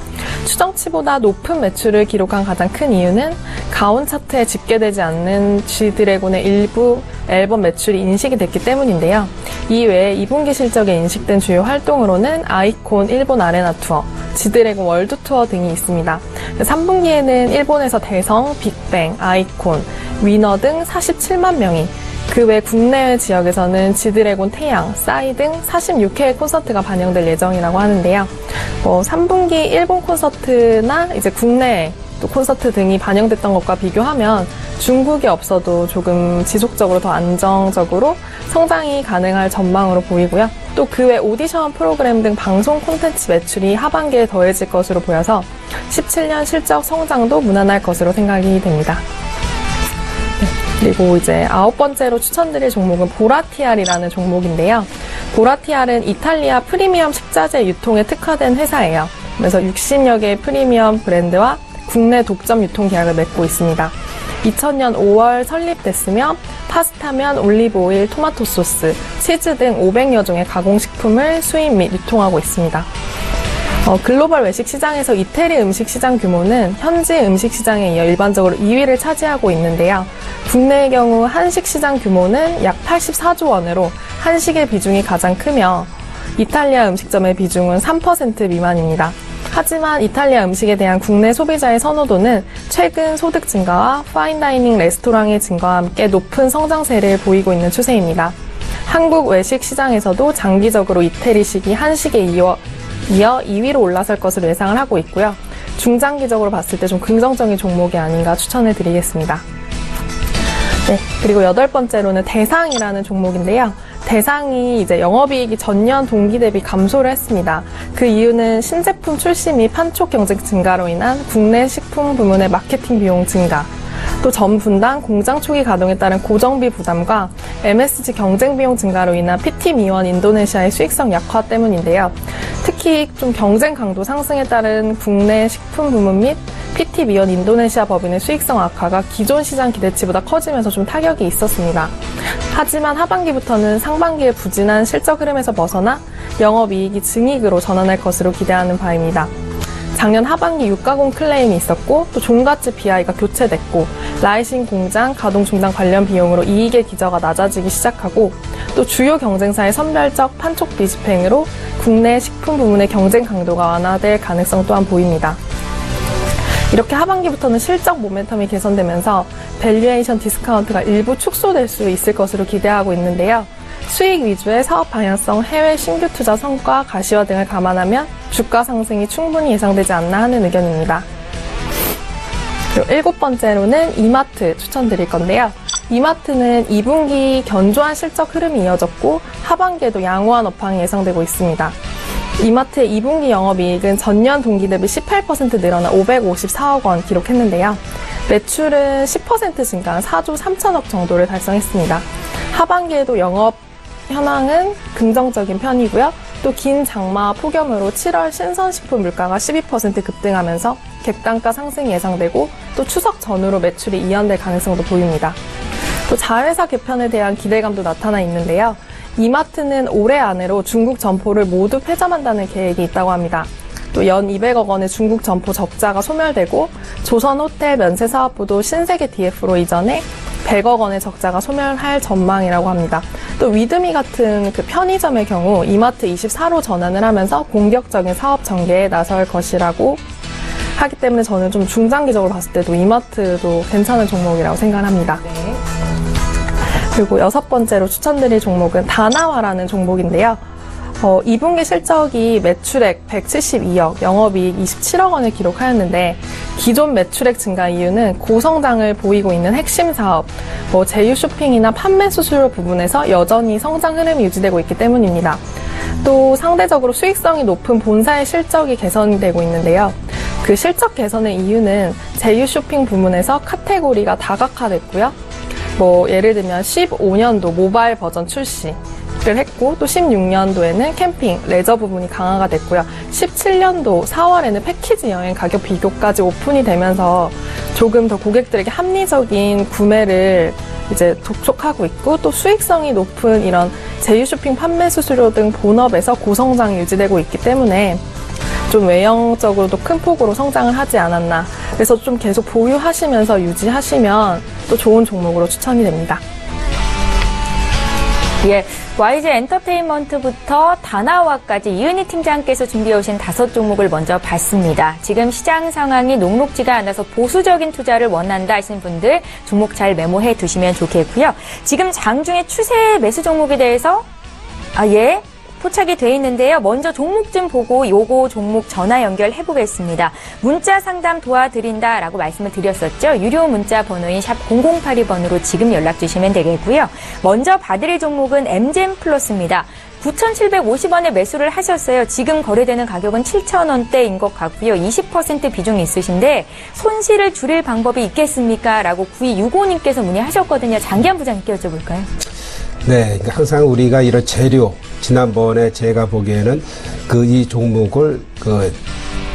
추정치보다 높은 매출을 기록한 가장 큰 이유는 가온 차트에 집계되지 않는 G드래곤의 일부 앨범 매출이 인식이 됐기 때문인데요. 이외에 2분기 실적에 인식된 주요 활동으로는 아이콘 일본 아레나 투어, G드래곤 월드 투어 등이 있습니다. 3분기에는 일본에서 대성, 빅뱅, 아이콘, 위너 등 47만 명이, 그 외 국내외 지역에서는 G드래곤 태양, 싸이 등 46회의 콘서트가 반영될 예정이라고 하는데요. 3분기 일본 콘서트나 이제 국내 또 콘서트 등이 반영됐던 것과 비교하면 중국이 없어도 조금 지속적으로 더 안정적으로 성장이 가능할 전망으로 보이고요. 또 그 외 오디션 프로그램 등 방송 콘텐츠 매출이 하반기에 더해질 것으로 보여서 17년 실적 성장도 무난할 것으로 생각이 됩니다. 그리고 이제 9번째로 추천드릴 종목은 보라티알이라는 종목인데요. 보라티알은 이탈리아 프리미엄 식자재 유통에 특화된 회사예요. 그래서 60여 개의 프리미엄 브랜드와 국내 독점 유통 계약을 맺고 있습니다. 2000년 5월 설립됐으며 파스타면, 올리브오일, 토마토 소스, 치즈 등 500여 종의 가공식품을 수입 및 유통하고 있습니다. 글로벌 외식 시장에서 이태리 음식 시장 규모는 현지 음식 시장에 이어 일반적으로 2위를 차지하고 있는데요. 국내의 경우 한식 시장 규모는 약 84조 원으로 한식의 비중이 가장 크며 이탈리아 음식점의 비중은 3% 미만입니다. 하지만 이탈리아 음식에 대한 국내 소비자의 선호도는 최근 소득 증가와 파인다이닝 레스토랑의 증가와 함께 높은 성장세를 보이고 있는 추세입니다. 한국 외식 시장에서도 장기적으로 이태리식이 한식에 이어 2위로 올라설 것으로 예상을 하고 있고요. 중장기적으로 봤을 때 좀 긍정적인 종목이 아닌가 추천을 드리겠습니다. 네, 그리고 8번째로는 대상이라는 종목인데요. 대상이 이제 영업이익이 전년 동기 대비 감소를 했습니다. 그 이유는 신제품 출시 및 판촉 경쟁 증가로 인한 국내 식품 부문의 마케팅 비용 증가, 또 전 분당 공장 초기 가동에 따른 고정비 부담과 MSG 경쟁 비용 증가로 인한 PT 미원 인도네시아의 수익성 약화 때문인데요. 특히 좀 경쟁 강도 상승에 따른 국내 식품 부문 및 PT 미원 인도네시아 법인의 수익성 악화가 기존 시장 기대치보다 커지면서 좀 타격이 있었습니다. 하지만 하반기부터는 상반기의 부진한 실적 흐름에서 벗어나 영업이익이 증이익으로 전환할 것으로 기대하는 바입니다. 작년 하반기 유가공 클레임이 있었고 또 종갓집 BI가 교체됐고 라이신 공장 가동 중단 관련 비용으로 이익의 기저가 낮아지기 시작하고 또 주요 경쟁사의 선별적 판촉비 집행으로 국내 식품 부문의 경쟁 강도가 완화될 가능성 또한 보입니다. 이렇게 하반기부터는 실적 모멘텀이 개선되면서 밸류에이션 디스카운트가 일부 축소될 수 있을 것으로 기대하고 있는데요. 수익 위주의 사업 방향성, 해외 신규 투자 성과, 가시화 등을 감안하면 주가 상승이 충분히 예상되지 않나 하는 의견입니다. 그리고 7번째로는 이마트 추천드릴 건데요. 이마트는 2분기 견조한 실적 흐름이 이어졌고 하반기에도 양호한 업황이 예상되고 있습니다. 이마트의 2분기 영업이익은 전년 동기 대비 18% 늘어나 554억 원 기록했는데요. 매출은 10% 증가한 4조 3천억 정도를 달성했습니다. 하반기에도 영업 현황은 긍정적인 편이고요. 또 긴 장마 폭염으로 7월 신선식품 물가가 12% 급등하면서 객단가 상승이 예상되고 또 추석 전후로 매출이 이연될 가능성도 보입니다. 또 자회사 개편에 대한 기대감도 나타나 있는데요. 이마트는 올해 안으로 중국 점포를 모두 폐점한다는 계획이 있다고 합니다. 또 연 200억 원의 중국 점포 적자가 소멸되고 조선호텔 면세사업부도 신세계 DF로 이전해 100억 원의 적자가 소멸할 전망이라고 합니다. 또 위드미 같은 그 편의점의 경우 이마트 24로 전환을 하면서 공격적인 사업 전개에 나설 것이라고 하기 때문에 저는 좀 중장기적으로 봤을 때도 이마트도 괜찮은 종목이라고 생각합니다.
네.
그리고 6번째로 추천드릴 종목은 다나와라는 종목인데요. 2분기 실적이 매출액 172억, 영업이익 27억 원을 기록하였는데 기존 매출액 증가 이유는 고성장을 보이고 있는 핵심 사업, 제휴 쇼핑이나 판매 수수료 부분에서 여전히 성장 흐름이 유지되고 있기 때문입니다. 또 상대적으로 수익성이 높은 본사의 실적이 개선되고 있는데요. 그 실적 개선의 이유는 제휴 쇼핑 부문에서 카테고리가 다각화됐고요. 예를 들면 15년도 모바일 버전 출시를 했고 또 16년도에는 캠핑, 레저 부분이 강화가 됐고요. 17년도 4월에는 패키지 여행 가격 비교까지 오픈이 되면서 조금 더 고객들에게 합리적인 구매를 이제 독촉하고 있고 또 수익성이 높은 이런 제휴 쇼핑 판매 수수료 등 본업에서 고성장이 유지되고 있기 때문에 좀 외형적으로도 큰 폭으로 성장을 하지 않았나. 그래서 좀 계속 보유하시면서 유지하시면 또 좋은 종목으로 추천이 됩니다.
예, YG 엔터테인먼트부터 다나와까지 이은희 팀장께서 준비해 오신 5종목을 먼저 봤습니다. 지금 시장 상황이 녹록지가 않아서 보수적인 투자를 원한다 하시는 분들 종목 잘 메모해 두시면 좋겠고요. 지금 장중에 추세 매수 종목에 대해서 포착이 돼 있는데요. 먼저 종목 좀 보고 요거 종목 전화 연결해 보겠습니다. 문자 상담 도와드린다라고 말씀을 드렸었죠. 유료 문자 번호인 샵 0082번으로 지금 연락 주시면 되겠고요. 먼저 봐드릴 종목은 엠젠 플러스입니다. 9,750원에 매수를 하셨어요. 지금 거래되는 가격은 7,000원대인 것 같고요. 20% 비중이 있으신데 손실을 줄일 방법이 있겠습니까? 라고 9265님께서 문의하셨거든요. 장기한 부장님께 여쭤볼까요?
네, 그러니까 항상 우리가 이런 재료, 지난번에 제가 보기에는 이 종목을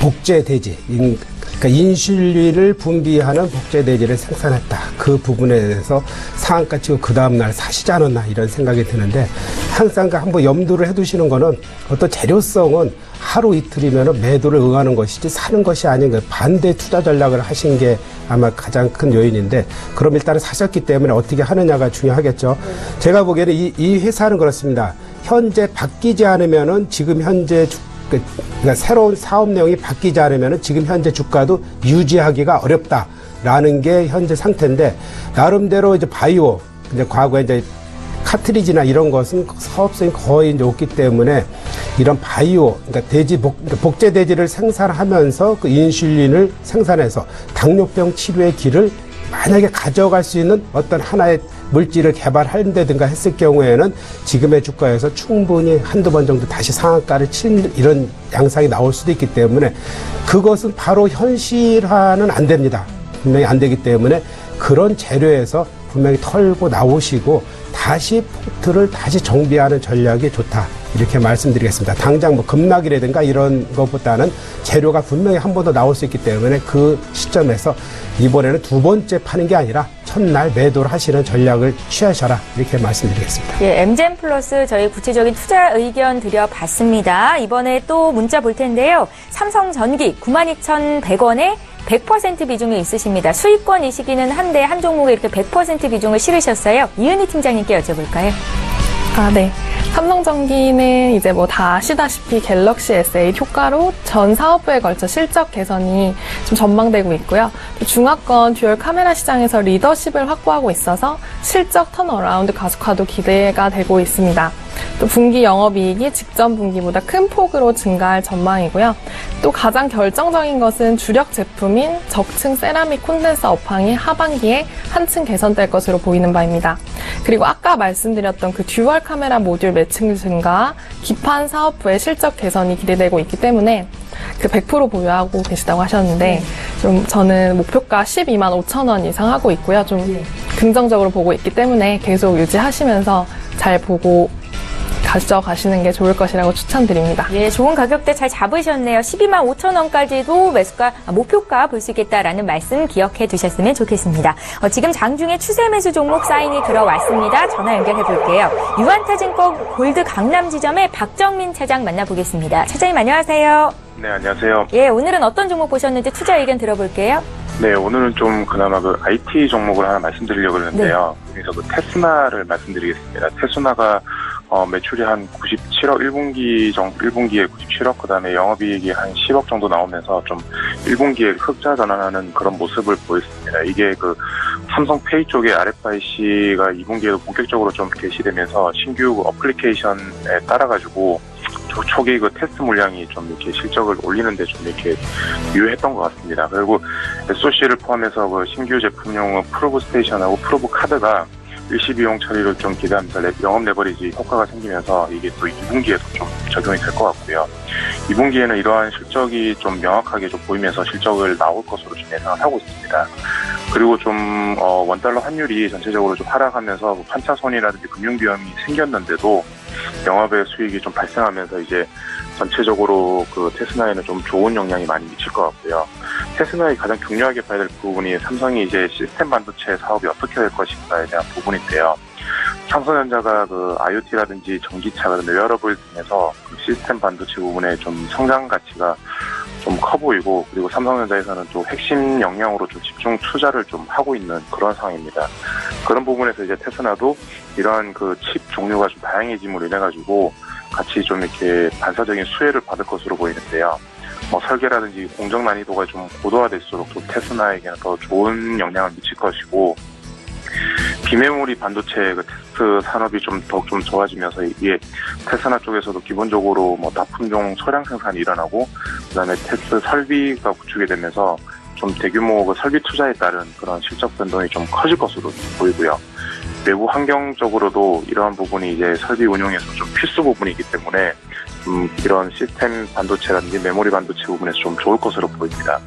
복제돼지, 그러니까 인슐린을 분비하는 복제돼지를 생산했다. 그 부분에 대해서 상한가 치고 그 다음날 사시지 않았나 이런 생각이 드는데 항상 한번 염두를 해두시는 거는 어떤 재료성은 하루 이틀이면 매도를 응하는 것이지 사는 것이 아닌 거예요. 반대 투자 전략을 하신 게 아마 가장 큰 요인인데 그럼 일단은 사셨기 때문에 어떻게 하느냐가 중요하겠죠. 제가 보기에는 이 회사는 그렇습니다. 현재 바뀌지 않으면은 지금 현재 그러니까 새로운 사업 내용이 바뀌지 않으면은 지금 현재 주가도 유지하기가 어렵다라는 게 현재 상태인데 나름대로 이제 바이오 이제 과거에 이제 카트리지나 이런 것은 사업성이 거의 이제 없기 때문에 이런 바이오, 그러니까 복제 돼지를 생산하면서 그 인슐린을 생산해서 당뇨병 치료의 길을 만약에 가져갈 수 있는 어떤 하나의 물질을 개발한다든가 했을 경우에는 지금의 주가에서 충분히 한두 번 정도 다시 상한가를 친 이런 양상이 나올 수도 있기 때문에 그것은 바로 현실화는 안 됩니다. 분명히 안 되기 때문에 그런 재료에서 분명히 털고 나오시고 다시 포트를 다시 정비하는 전략이 좋다. 이렇게 말씀드리겠습니다. 당장 뭐 급락이라든가 이런 것보다는 재료가 분명히 한 번 더 나올 수 있기 때문에 그 시점에서 이번에는 두 번째 파는 게 아니라 첫날 매도를 하시는 전략을 취하셔라. 이렇게 말씀드리겠습니다.
예, 엠젠 플러스 저희 구체적인 투자 의견 드려봤습니다. 이번에 또 문자 볼 텐데요. 삼성전기 92,100원에 100% 비중이 있으십니다. 수익권 이 시기는 한데 한 종목에 이렇게 100% 비중을 실으셨어요. 이은희 팀장님께 여쭤볼까요?
네. 삼성전기는 이제 뭐 다 아시다시피 갤럭시 S8 효과로 전 사업부에 걸쳐 실적 개선이 좀 전망되고 있고요. 중화권 듀얼 카메라 시장에서 리더십을 확보하고 있어서 실적 턴어라운드 가속화도 기대가 되고 있습니다. 또 분기 영업이익이 직전 분기보다 큰 폭으로 증가할 전망이고요. 또 가장 결정적인 것은 주력 제품인 적층 세라믹 콘덴서 업황이 하반기에 한층 개선될 것으로 보이는 바입니다. 그리고 아까 말씀드렸던 그 듀얼 카메라 모듈 매칭 증가, 기판 사업부의 실적 개선이 기대되고 있기 때문에 그 100% 보유하고 계시다고 하셨는데 좀 저는 목표가 12만 5천 원 이상 하고 있고요. 좀 긍정적으로 보고 있기 때문에 계속 유지하시면서 잘 보고 가져가시는 게 좋을 것이라고 추천드립니다.
예, 좋은 가격대 잘 잡으셨네요. 12만 5천 원까지도 목표가 볼 수 있겠다라는 말씀 기억해 두셨으면 좋겠습니다. 지금 장중에 추세 매수 종목 사인이 들어왔습니다. 전화 연결해 볼게요. 유한타증권 골드 강남 지점의 박정민 차장 만나보겠습니다. 차장님 안녕하세요.
네, 안녕하세요.
예, 오늘은 어떤 종목 보셨는지 투자 의견 들어볼게요.
네, 오늘은 좀 그나마 그 IT 종목을 하나 말씀드리려고 했는데요. 그래서 그 테스나를 말씀드리겠습니다. 테스나가 매출이 한 97억, 1분기에 97억, 그 다음에 영업이익이 한 10억 정도 나오면서 좀 1분기에 흑자 전환하는 그런 모습을 보였습니다. 이게 그 삼성페이 쪽에 RFIC가 2분기에도 본격적으로 좀 개시되면서 신규 어플리케이션에 따라가지고 초기 그 테스트 물량이 좀 이렇게 실적을 올리는데 좀 이렇게 유효했던 것 같습니다. 그리고 SOC를 포함해서 그 신규 제품용 프로브 스테이션하고 프로브 카드가 일시비용 처리를 좀 기대하면서 영업 레버리지 효과가 생기면서 이게 또 2분기에도 좀 적용이 될 것 같고요. 2분기에는 이러한 실적이 좀 명확하게 좀 보이면서 실적을 나올 것으로 좀 예상을 하고 있습니다. 그리고 좀 원달러 환율이 전체적으로 좀 하락하면서 환차손이라든지 금융비용이 생겼는데도 영업의 수익이 좀 발생하면서 이제 전체적으로 그 테스나에는 좀 좋은 영향이 많이 미칠 것 같고요. 테스나의 가장 중요하게 봐야 될 부분이 삼성이 이제 시스템 반도체 사업이 어떻게 될 것인가에 대한 부분인데요. 삼성전자가 그 IoT라든지 전기차, 웨어러블 등에서 그 시스템 반도체 부분에 좀 성장 가치가 좀 커 보이고, 그리고 삼성전자에서는 또 핵심 역량으로 좀 집중 투자를 좀 하고 있는 그런 상황입니다. 그런 부분에서 이제 테스나도 이러한 그 칩 종류가 좀 다양해짐으로 인해 가지고 같이 좀 이렇게 반사적인 수혜를 받을 것으로 보이는데요. 설계라든지 공정 난이도가 좀 고도화될수록 또 테스나에게는 더 좋은 영향을 미칠 것이고, 비메모리 반도체 그 테스트 산업이 좀 더욱 좀 좋아지면서 이게 테스나 쪽에서도 기본적으로 납품종 소량 생산이 일어나고, 그다음에 테스트 설비가 구축이 되면서 좀 대규모 그 설비 투자에 따른 그런 실적 변동이 좀 커질 것으로 보이고요. 내부 환경적으로도 이러한 부분이 이제 설비 운용에서 좀 필수 부분이기 때문에 이런 시스템 반도체라든지 메모리 반도체 부분에서 좀 좋을 것으로 보입니다.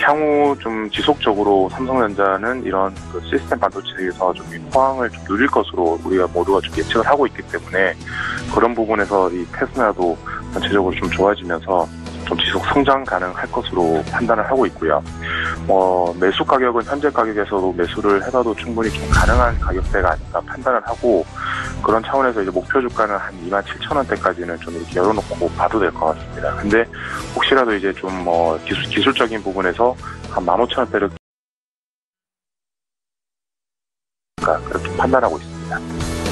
향후 좀 지속적으로 삼성전자는 이런 그 시스템 반도체에서 좀 호황을 좀 누릴 것으로 우리가 모두가 좀 예측을 하고 있기 때문에 그런 부분에서 이 테스나도 전체적으로 좀 좋아지면서 좀 지속 성장 가능할 것으로 판단을 하고 있고요. 매수 가격은 현재 가격에서도 매수를 해봐도 충분히 좀 가능한 가격대가 아닌가 판단을 하고, 그런 차원에서 이제 목표 주가는 한 27,000원대까지는 좀 이렇게 열어놓고 봐도 될 것 같습니다. 근데 혹시라도 이제 좀 기술적인 부분에서 한 15,000원대를 그렇게 판단하고 있습니다.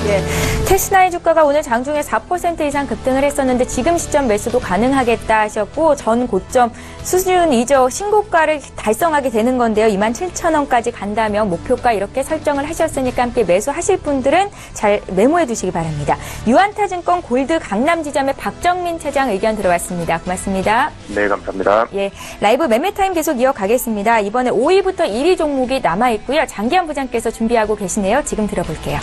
예, 테스나의 주가가 오늘 장중에 4% 이상 급등을 했었는데 지금 시점 매수도 가능하겠다 하셨고 전 고점 수준 이적 신고가를 달성하게 되는 건데요. 27,000원까지 간다면 목표가 이렇게 설정을 하셨으니까 함께 매수하실 분들은 잘 메모해 두시기 바랍니다. 유한타증권 골드 강남 지점의 박정민 차장 의견 들어왔습니다. 고맙습니다.
네, 감사합니다.
예, 라이브 매매타임 계속 이어가겠습니다. 이번에 5위부터 1위 종목이 남아있고요. 장기한 부장께서 준비하고 계시네요. 지금 들어볼게요.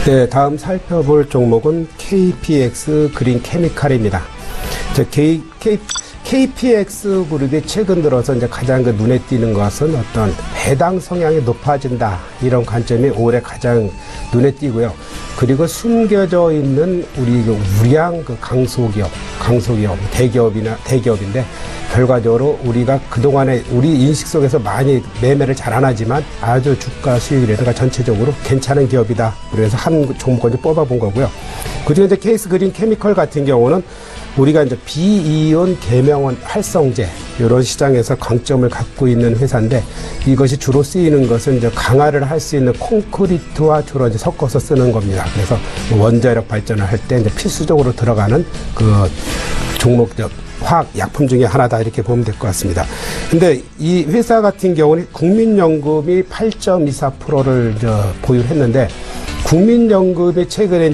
네, 다음 살펴볼 종목은 KPX 그린 케미칼입니다. KPX 그룹이 최근 들어서 이제 가장 눈에 띄는 것은 어떤 배당 성향이 높아진다. 이런 관점이 올해 가장 눈에 띄고요. 그리고 숨겨져 있는 우리 우량 강소기업, 대기업인데 결과적으로 우리가 그동안에 우리 인식 속에서 많이 매매를 잘 안 하지만 아주 주가 수익이라든가 전체적으로 괜찮은 기업이다. 그래서 한 종목을 뽑아본 거고요. 그중에 이제 케이스 그린 케미컬 같은 경우는 우리가 이제 비이온 계명원 활성제 이런 시장에서 강점을 갖고 있는 회사인데 이것이 주로 쓰이는 것은 이제 강화를 할 수 있는 콘크리트와 주로 이제 섞어서 쓰는 겁니다. 그래서 원자력 발전을 할 때 이제 필수적으로 들어가는 그 종목 화학 약품 중에 하나다 이렇게 보면 될 것 같습니다. 근데 이 회사 같은 경우는 국민연금이 8.24%를 보유를 했는데 국민연금이 최근에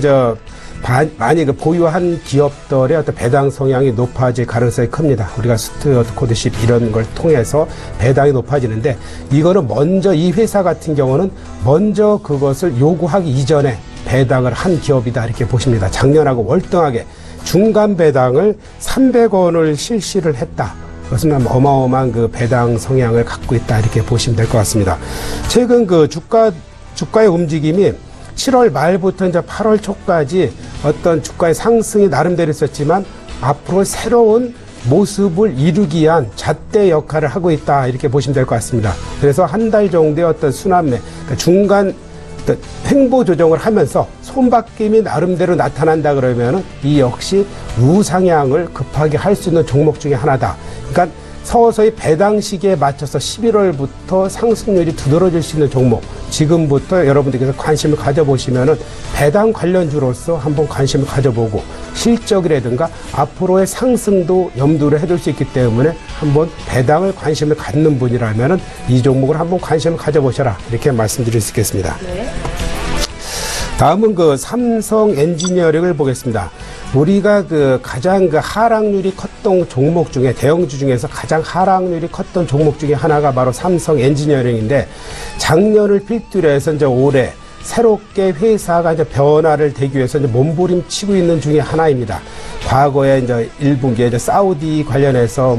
많이 보유한 기업들의 어떤 배당 성향이 높아질 가능성이 큽니다. 우리가 스튜어트 코드십 이런 걸 통해서 배당이 높아지는데 이거는 먼저 이 회사 같은 경우는 먼저 그것을 요구하기 이전에 배당을 한 기업이다 이렇게 보십니다. 작년하고 월등하게 중간 배당을 300원을 실시를 했다. 그것은 어마어마한 그 배당 성향을 갖고 있다 이렇게 보시면 될 것 같습니다. 최근 그 주가의 움직임이 7월 말부터 이제 8월 초까지 어떤 주가의 상승이 나름대로 있었지만 앞으로 새로운 모습을 이루기 위한 잣대 역할을 하고 있다 이렇게 보시면 될 것 같습니다. 그래서 한 달 정도의 어떤 순환매, 그러니까 중간 횡보 조정을 하면서 손바뀜이 나름대로 나타난다 그러면은 이 역시 우상향을 급하게 할 수 있는 종목 중에 하나다. 그러니까 서서히 배당 시기에 맞춰서 11월부터 상승률이 두드러질 수 있는 종목. 지금부터 여러분들께서 관심을 가져보시면은 배당 관련주로서 한번 관심을 가져보고 실적이라든가 앞으로의 상승도 염두를 해둘 수 있기 때문에 한번 배당을 관심을 갖는 분이라면은 이 종목을 한번 관심을 가져보셔라. 이렇게 말씀드릴 수 있겠습니다. 네. 다음은 그 삼성 엔지니어링을 보겠습니다. 우리가 가장 하락률이 컸던 종목 중에 대형주 중에서 가장 하락률이 컸던 종목 중에 하나가 바로 삼성 엔지니어링인데 작년을 필두로 해서 이제 올해 새롭게 회사가 이제 변화를 되기 위해서 이제 몸부림치고 있는 중에 하나입니다. 과거에 이제 1분기에 이제 사우디 관련해서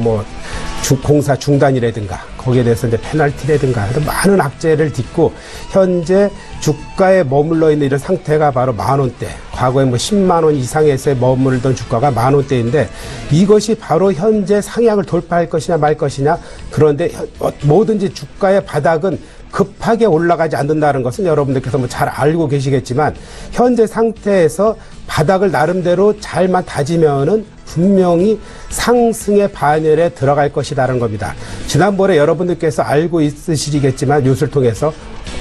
공사 중단이라든가 거기에 대해서 이제 페널티라든가 많은 악재를 딛고 현재 주가에 머물러 있는 이런 상태가 바로 10,000원대. 과거에 10만 원 이상에서 머물던 주가가 10,000원대인데 이것이 바로 현재 상향을 돌파할 것이냐 말 것이냐. 그런데 뭐든지 주가의 바닥은 급하게 올라가지 않는다는 것은 여러분들께서 잘 알고 계시겠지만 현재 상태에서 바닥을 나름대로 잘만 다지면은 분명히 상승의 반열에 들어갈 것이라는 겁니다. 지난번에 여러분들께서 알고 있으시겠지만 뉴스를 통해서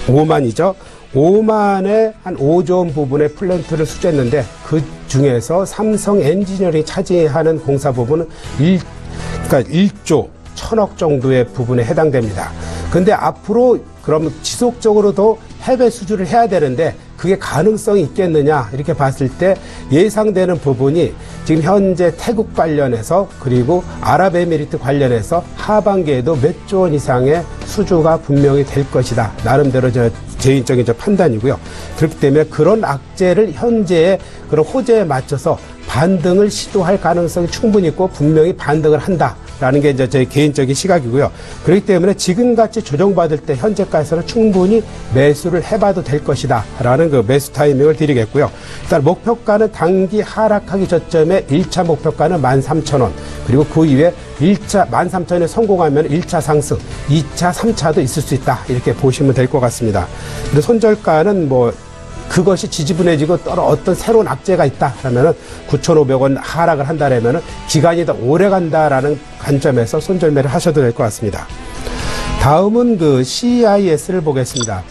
5만이죠. 5만에 한 5조 원 부분의 플랜트를 수주했는데 그 중에서 삼성 엔지니어링이 차지하는 공사 부분은 1조 1,000억 정도의 부분에 해당됩니다. 근데 앞으로 그럼 지속적으로도 해외 수주를 해야 되는데 그게 가능성이 있겠느냐 이렇게 봤을 때 예상되는 부분이 지금 현재 태국 관련해서 그리고 아랍에미리트 관련해서 하반기에도 몇 조 원 이상의 수주가 분명히 될 것이다. 나름대로 개인적인 판단이고요. 그렇기 때문에 그런 악재를 현재의 그런 호재에 맞춰서 반등을 시도할 가능성이 충분히 있고 분명히 반등을 한다라는 게 이제 제 개인적인 시각이고요. 그렇기 때문에 지금같이 조정받을 때 현재가에서는 충분히 매수를 해봐도 될 것이다라는 그 매수 타이밍을 드리겠고요. 일단 목표가는 단기 하락하기 저점에 1차 목표가는 13,000원 그리고 그 이후에 1차 13,000원에 성공하면 1차 상승, 2차, 3차도 있을 수 있다 이렇게 보시면 될 것 같습니다. 근데 손절가는 그것이 지지분해지고 어떤 새로운 악재가 있다 그러면은 9,500원 하락을 한다라면은 기간이 더 오래 간다라는 관점에서 손절매를 하셔도 될 것 같습니다. 다음은 CIS를 보겠습니다.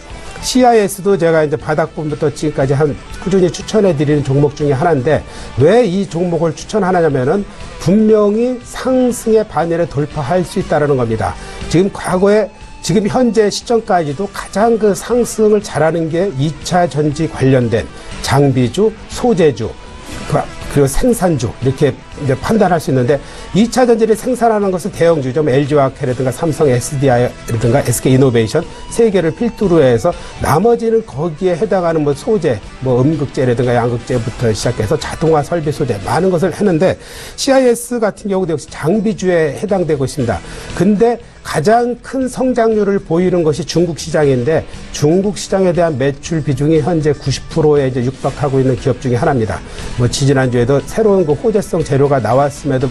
CIS도 제가 이제 바닥부부터 지금까지 꾸준히 추천해 드리는 종목 중에 하나인데 왜 이 종목을 추천하냐면은 분명히 상승의 반열에 돌파할 수 있다는 겁니다. 지금 현재 시점까지도 가장 그 상승을 잘하는 게 2차 전지 관련된 장비주, 소재주, 그리고 생산주 이렇게 이제 판단할 수 있는데 2차 전지를 생산하는 것은 대형주죠. LG화학회라든가 삼성 SDI라든가 SK이노베이션 세 개를 필두로 해서 나머지는 거기에 해당하는 뭐 소재, 뭐 음극재라든가 양극재부터 시작해서 자동화 설비 소재 많은 것을 했는데 CIS 같은 경우도 역시 장비주에 해당되고 있습니다. 근데 가장 큰 성장률을 보이는 것이 중국 시장인데 중국 시장에 대한 매출 비중이 현재 90%에 이제 육박하고 있는 기업 중에 하나입니다. 뭐 지난주에도 새로운 그 호재성 재료가 나왔음에도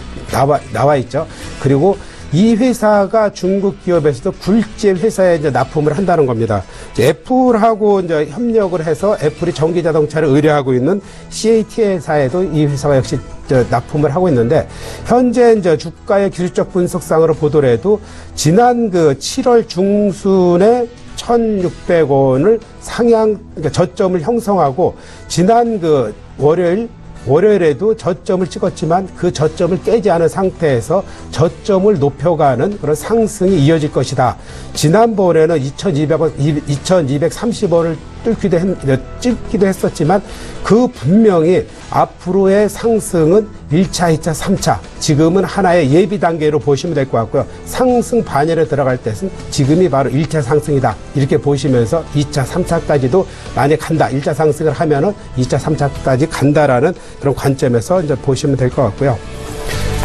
나와 있죠. 그리고 이 회사가 중국 기업에서도 굴지의 회사에 이제 납품을 한다는 겁니다. 이제 애플하고 이제 협력을 해서 애플이 전기 자동차를 의뢰하고 있는 CAT 회사에도 이 회사가 역시 납품을 하고 있는데 현재 이제 주가의 기술적 분석상으로 보더라도 지난 그 7월 중순에 1,600원을 그러니까 저점을 형성하고 지난 그 월요일에도 저점을 찍었지만 그 저점을 깨지 않은 상태에서 저점을 높여가는 그런 상승이 이어질 것이다. 지난번에는 2,230원을 찍기도 했었지만 그 분명히 앞으로의 상승은 1차, 2차, 3차 지금은 하나의 예비 단계로 보시면 될 것 같고요. 상승 반열에 들어갈 때는 지금이 바로 1차 상승이다. 이렇게 보시면서 2차, 3차까지도 만약 간다. 1차 상승을 하면은 2차, 3차까지 간다라는 그런 관점에서 이제 보시면 될 것 같고요.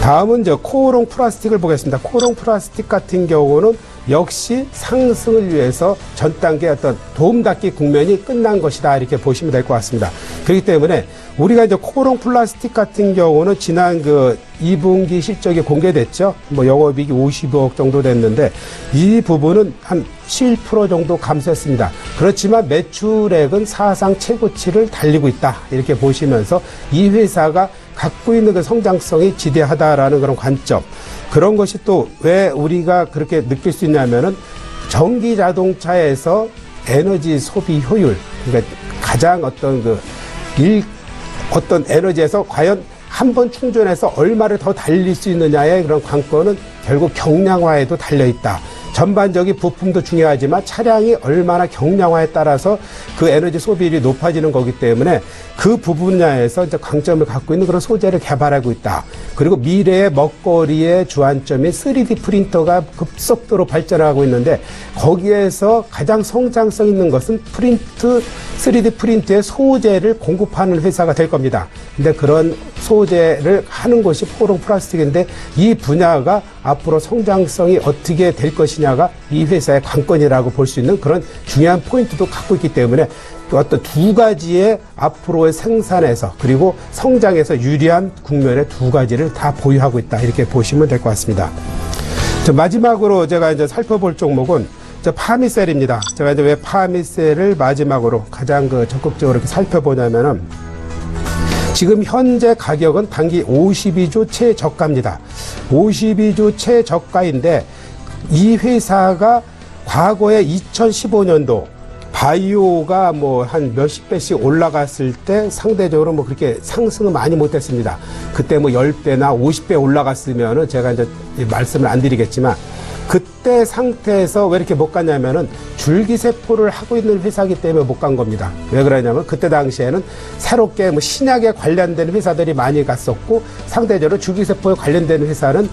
다음은 이제 코오롱 플라스틱을 보겠습니다. 코오롱 플라스틱 같은 경우는 역시 상승을 위해서 전 단계 어떤 도움닫기 국면이 끝난 것이다. 이렇게 보시면 될 것 같습니다. 그렇기 때문에 우리가 이제 코오롱 플라스틱 같은 경우는 지난 그 2분기 실적이 공개됐죠. 뭐 영업이익이 55억 정도 됐는데 이 부분은 한 11% 정도 감소했습니다. 그렇지만 매출액은 사상 최고치를 달리고 있다. 이렇게 보시면서 이 회사가 갖고 있는 그 성장성이 지대하다라는 그런 관점. 그런 것이 또 왜 우리가 그렇게 느낄 수 있냐면은 전기 자동차에서 에너지 소비 효율, 그러니까 가장 어떤 에너지에서 과연 한 번 충전해서 얼마를 더 달릴 수 있느냐의 그런 관건은 결국 경량화에도 달려있다. 전반적인 부품도 중요하지만 차량이 얼마나 경량화에 따라서 그 에너지 소비율이 높아지는 거기 때문에 그 분야에서 이제 강점을 갖고 있는 그런 소재를 개발하고 있다. 그리고 미래의 먹거리의 주안점인 3D 프린터가 급속도로 발전하고 있는데 거기에서 가장 성장성 있는 것은 3D 프린트의 소재를 공급하는 회사가 될 겁니다. 근데 그런 소재를 하는 것이 코오롱 플라스틱인데 이 분야가 앞으로 성장성이 어떻게 될 것이냐가 이 회사의 관건이라고 볼 수 있는 그런 중요한 포인트도 갖고 있기 때문에 어떤 두 가지의 앞으로의 생산에서 그리고 성장에서 유리한 국면의 두 가지를 다 보유하고 있다. 이렇게 보시면 될 것 같습니다. 마지막으로 제가 이제 살펴볼 종목은 파미셀입니다. 제가 이제 왜 파미셀을 마지막으로 가장 적극적으로 이렇게 살펴보냐면은 지금 현재 가격은 단기 52주 최저가입니다. 52주 최저가인데 이 회사가 과거에 2015년도 바이오가 뭐 한 몇십 배씩 올라갔을 때 상대적으로 뭐 그렇게 상승은 많이 못했습니다. 그때 뭐 10배나 50배 올라갔으면은 제가 이제 말씀을 안 드리겠지만 그때 상태에서 왜 이렇게 못 갔냐면은 줄기세포를 하고 있는 회사이기 때문에 못 간 겁니다. 왜 그러냐면 그때 당시에는 새롭게 뭐 신약에 관련된 회사들이 많이 갔었고 상대적으로 줄기세포에 관련된 회사는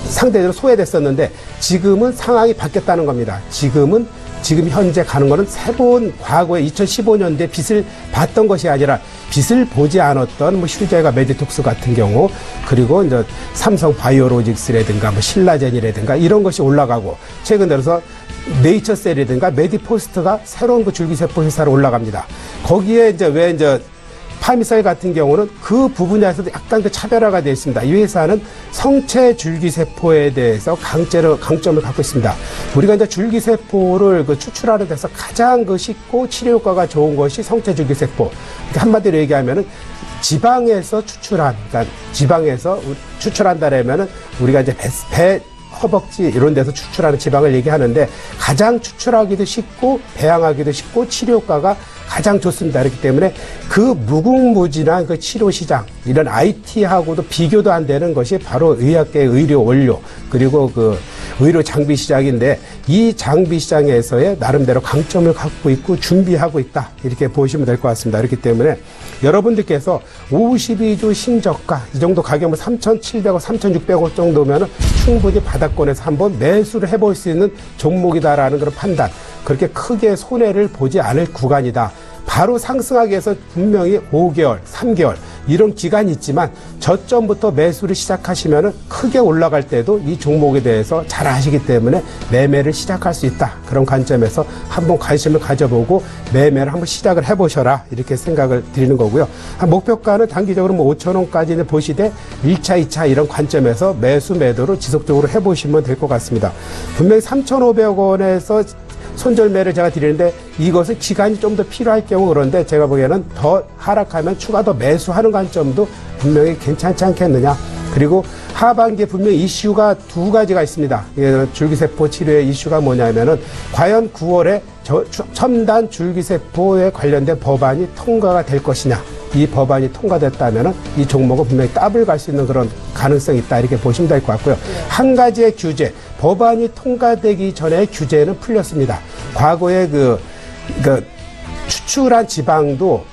상대적으로 소외됐었는데 지금은 상황이 바뀌었다는 겁니다. 지금 현재 가는 거는 새로운 과거에 2015년대 빚을 봤던 것이 아니라 빚을 보지 않았던 뭐 휴재가 메디톡스 같은 경우 그리고 이제 삼성 바이오로직스라든가 뭐 신라젠이라든가 이런 것이 올라가고 최근 들어서 네이처셀이라든가 메디포스트가 새로운 그 줄기세포 회사로 올라갑니다. 거기에 이제 파미셀 같은 경우는 그 부분에서도 약간 그 차별화가 되어 있습니다. 이 회사는 성체 줄기세포에 대해서 강점을 갖고 있습니다. 우리가 이제 줄기세포를 추출하는 데서 가장 쉽고 치료 효과가 좋은 것이 성체 줄기세포. 그러니까 한마디로 얘기하면은 지방에서 추출한다라면은 우리가 이제 허벅지 이런 데서 추출하는 지방을 얘기하는데 가장 추출하기도 쉽고 배양하기도 쉽고 치료 효과가 가장 좋습니다. 그렇기 때문에 그 무궁무진한 그 치료 시장, 이런 IT하고도 비교도 안 되는 것이 바로 의학계의 의료 원료, 그리고 그 의료 장비 시장인데, 이 장비 시장에서의 나름대로 강점을 갖고 있고 준비하고 있다, 이렇게 보시면 될 것 같습니다. 그렇기 때문에 여러분들께서 52주 신저가 이 정도 가격은 3,700원, 3,600원 정도면 충분히 바닥권에서 한번 매수를 해볼 수 있는 종목이다라는 그런 판단, 그렇게 크게 손해를 보지 않을 구간이다. 바로 상승하기 위해서 분명히 5개월, 3개월 이런 기간이 있지만 저점부터 매수를 시작하시면 크게 올라갈 때도 이 종목에 대해서 잘 아시기 때문에 매매를 시작할 수 있다. 그런 관점에서 한번 관심을 가져보고 매매를 한번 시작을 해보셔라, 이렇게 생각을 드리는 거고요. 목표가는 단기적으로 5,000원까지는 보시되 1차, 2차 이런 관점에서 매수 매도를 지속적으로 해보시면 될 것 같습니다. 분명히 3,500원에서 손절매를 제가 드리는데 이것은 기간이 좀 더 필요할 경우, 그런데 제가 보기에는 더 하락하면 추가 더 매수하는 관점도 분명히 괜찮지 않겠느냐. 그리고 하반기에 분명히 이슈가 두 가지가 있습니다. 줄기세포 치료의 이슈가 뭐냐면은 과연 9월에 첨단 줄기세포에 관련된 법안이 통과가 될 것이냐. 이 법안이 통과됐다면은 이 종목은 분명히 더블 갈 수 있는 그런 가능성이 있다, 이렇게 보시면 될 것 같고요. 한 가지의 규제, 법안이 통과되기 전에 규제는 풀렸습니다. 과거에 추출한 지방도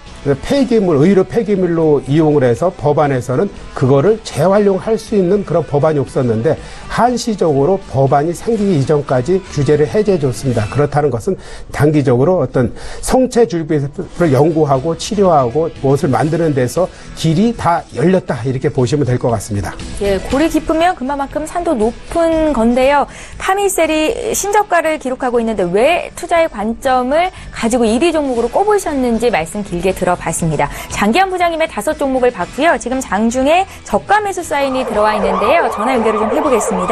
폐기물, 의료 폐기물로 이용을 해서 법안에서는 그거를 재활용할 수 있는 그런 법안이 없었는데 한시적으로 법안이 생기기 이전까지 규제를 해제해 줬습니다. 그렇다는 것은 단기적으로 어떤 성체 줄기세포를 연구하고 치료하고 무엇을 만드는 데서 길이 다 열렸다, 이렇게 보시면 될 것 같습니다.
예, 골이 깊으면 그만큼 산도 높은 건데요. 타미셀이 신저가를 기록하고 있는데 왜 투자의 관점을 가지고 1위 종목으로 꼽으셨는지 말씀 길게 들어봤습니다. 장기현 부장님의 5종목을 봤고요. 지금 장중에 저가 매수 사인이 들어와 있는데요. 전화 연결을 좀 해보겠습니다.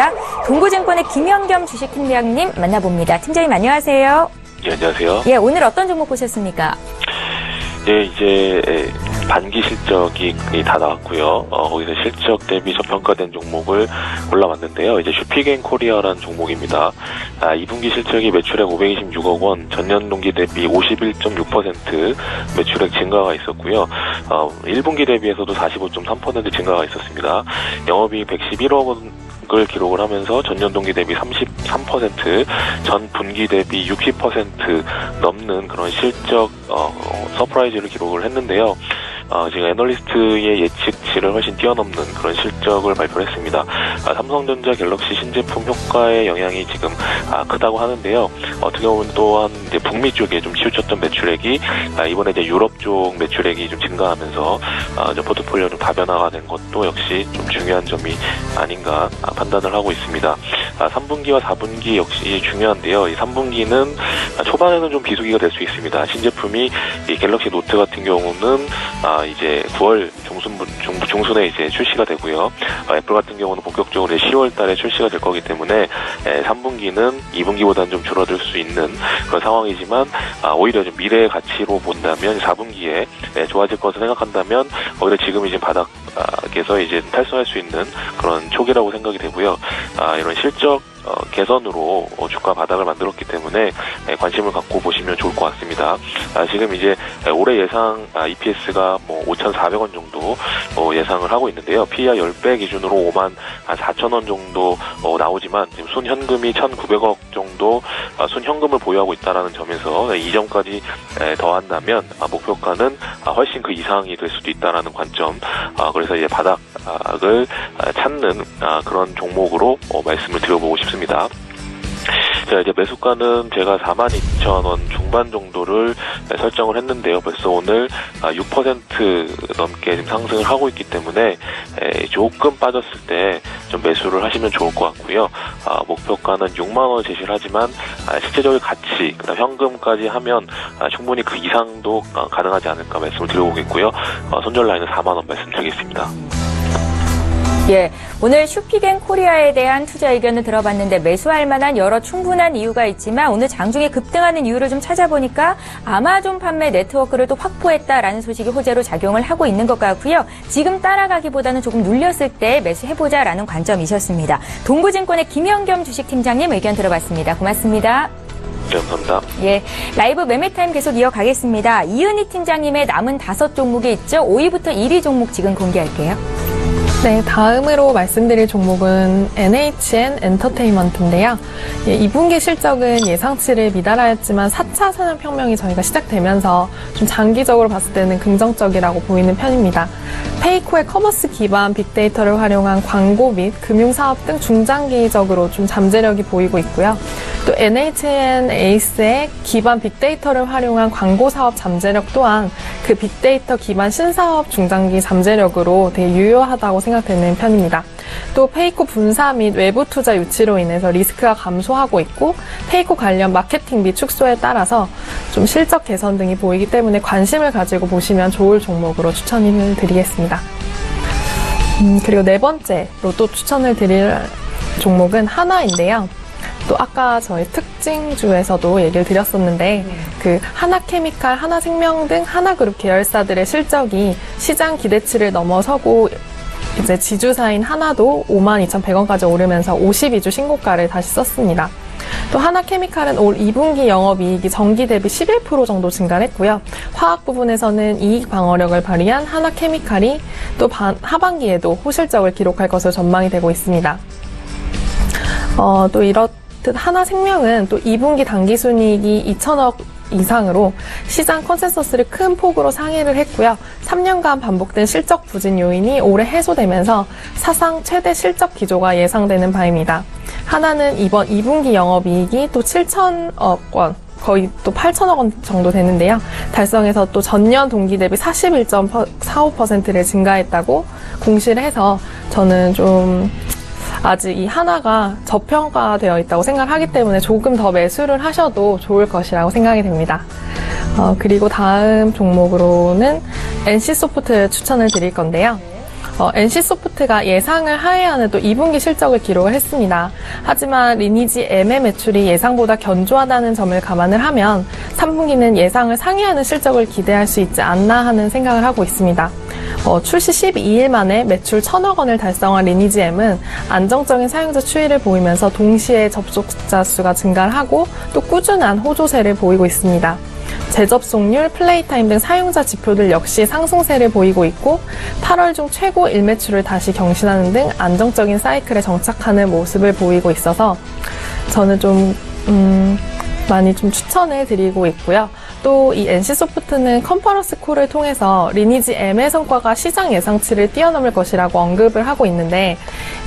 동부증권의 김현겸 주식팀장님 만나봅니다. 팀장님 안녕하세요.
예, 안녕하세요.
예, 오늘 어떤 종목 보셨습니까?
네, 이제 반기 실적이 다 나왔고요. 거기서 실적 대비 저평가된 종목을 골라봤는데요. 이제 슈피겐 코리아라는 종목입니다. 2분기 실적이 매출액 526억 원, 전년 동기 대비 51.6% 매출액 증가가 있었고요. 1분기 대비해서도 45.3% 증가가 있었습니다. 영업이익 111억 원 을 기록을 하면서 전년 동기 대비 33%, 전 분기 대비 60% 넘는 그런 실적 서프라이즈를 기록을 했는데요. 지금 애널리스트의 예측치를 훨씬 뛰어넘는 그런 실적을 발표를 했습니다. 삼성전자 갤럭시 신제품 효과의 영향이 지금 크다고 하는데요. 어떻게 보면 또한 이제 북미 쪽에 좀 치우쳤던 매출액이 이번에 이제 유럽 쪽 매출액이 좀 증가하면서 이제 포트폴리오 좀 다변화가 된 것도 역시 좀 중요한 점이 아닌가 판단을 하고 있습니다. 3분기와 4분기 역시 중요한데요. 이 3분기는 초반에는 좀 비수기가 될 수 있습니다. 신제품이 이 갤럭시 노트 같은 경우는 이제 9월 중순에 이제 출시가 되고요. 애플 같은 경우는 본격적으로 10월 달에 출시가 될 거기 때문에 3분기는 2분기보다는 좀 줄어들 수 있는 그런 상황이지만 오히려 좀 미래의 가치로 본다면 4분기에 좋아질 것을 생각한다면 오히려 지금 이제 바닥에서 이제 탈수할 수 있는 그런 초기라고 생각이 되고요. 이런 실적 개선으로 주가 바닥을 만들었기 때문에 관심을 갖고 보시면 좋을 것 같습니다. 지금 이제 올해 예상 EPS가 5,400원 정도 예상을 하고 있는데요. PER 10배 기준으로 54,000원 정도 나오지만 지금 순현금이 1,900억 정도 순현금을 보유하고 있다는 점에서 이 점까지 더한다면 목표가는 훨씬 그 이상이 될 수도 있다는 관점. 그래서 이제 바닥을 찾는 그런 종목으로 말씀을 드려보고 싶습니다. 자, 이제 매수가는 제가 42,000원 중반 정도를 설정을 했는데요. 벌써 오늘 6% 넘게 상승을 하고 있기 때문에 조금 빠졌을 때 좀 매수를 하시면 좋을 것 같고요. 목표가는 6만원 제시를 하지만 실제적인 가치, 그다음 현금까지 하면 충분히 그 이상도 가능하지 않을까 말씀을 드려보겠고요. 손절 라인은 4만원 말씀드리겠습니다.
예, 오늘 슈피겐 코리아에 대한 투자 의견을 들어봤는데 매수할 만한 여러 충분한 이유가 있지만 오늘 장중에 급등하는 이유를 좀 찾아보니까 아마존 판매 네트워크를 또 확보했다라는 소식이 호재로 작용을 하고 있는 것 같고요. 지금 따라가기보다는 조금 눌렸을 때 매수해보자라는 관점이셨습니다. 동부증권의 김영겸 주식팀장님 의견 들어봤습니다. 고맙습니다.
네, 감사합니다.
예, 라이브 매매타임 계속 이어가겠습니다. 이은희 팀장님의 남은 5종목이 있죠. 5위부터 1위 종목 지금 공개할게요.
네, 다음으로 말씀드릴 종목은 NHN 엔터테인먼트인데요. 예, 2분기 실적은 예상치를 미달하였지만 4차 산업혁명이 저희가 시작되면서 좀 장기적으로 봤을 때는 긍정적이라고 보이는 편입니다. 페이코의 커머스 기반 빅데이터를 활용한 광고 및 금융사업 등 중장기적으로 좀 잠재력이 보이고 있고요. 또 NHN 에이스의 기반 빅데이터를 활용한 광고 사업 잠재력 또한 그 빅데이터 기반 신사업 중장기 잠재력으로 되게 유효하다고 생각되는 편입니다. 또 페이코 분사 및 외부 투자 유치로 인해서 리스크가 감소하고 있고 페이코 관련 마케팅 및 축소에 따라서 좀 실적 개선 등이 보이기 때문에 관심을 가지고 보시면 좋을 종목으로 추천을 드리겠습니다. 그리고 네 번째로 또 추천을 드릴 종목은 하나인데요. 또 아까 저희 특징주에서도 얘기를 드렸었는데 그 하나케미칼, 하나생명 등 하나그룹 계열사들의 실적이 시장 기대치를 넘어서고 이제 지주사인 하나도 52,100원까지 오르면서 52주 신고가를 다시 썼습니다. 또 하나케미칼은 올 2분기 영업이익이 전기 대비 11% 정도 증가했고요. 화학 부분에서는 이익 방어력을 발휘한 하나케미칼이 또 하반기에도 호실적을 기록할 것으로 전망이 되고 있습니다. 또 이렇듯 하나생명은 또 2분기 당기순이익이 2천억 이상으로 시장 컨센서스를 큰 폭으로 상회를 했고요. 3년간 반복된 실적 부진 요인이 올해 해소되면서 사상 최대 실적 기조가 예상되는 바입니다. 하나는 이번 2분기 영업이익이 또 7천억 원, 거의 또 8천억 원 정도 되는데요. 달성해서 또 전년 동기 대비 41.45%를 증가했다고 공시를 해서 저는 좀 아직 이 하나가 저평가되어 있다고 생각하기 때문에 조금 더 매수를 하셔도 좋을 것이라고 생각이 됩니다. 그리고 다음 종목으로는 NC소프트 추천을 드릴 건데요. NC소프트가 예상을 하회하는 또 2분기 실적을 기록을 했습니다. 하지만 리니지 M의 매출이 예상보다 견조하다는 점을 감안을 하면 3분기는 예상을 상회하는 실적을 기대할 수 있지 않나 하는 생각을 하고 있습니다. 출시 12일 만에 매출 1,000억 원을 달성한 리니지 M은 안정적인 사용자 추이를 보이면서 동시에 접속자 수가 증가를 하고 또 꾸준한 호조세를 보이고 있습니다. 재접속률, 플레이타임 등 사용자 지표들 역시 상승세를 보이고 있고 8월 중 최고 일매출을 다시 경신하는 등 안정적인 사이클에 정착하는 모습을 보이고 있어서 저는 좀 많이 좀 추천을 드리고 있고요. 또 이 NC소프트는 컨퍼런스 콜을 통해서 리니지 M의 성과가 시장 예상치를 뛰어넘을 것이라고 언급을 하고 있는데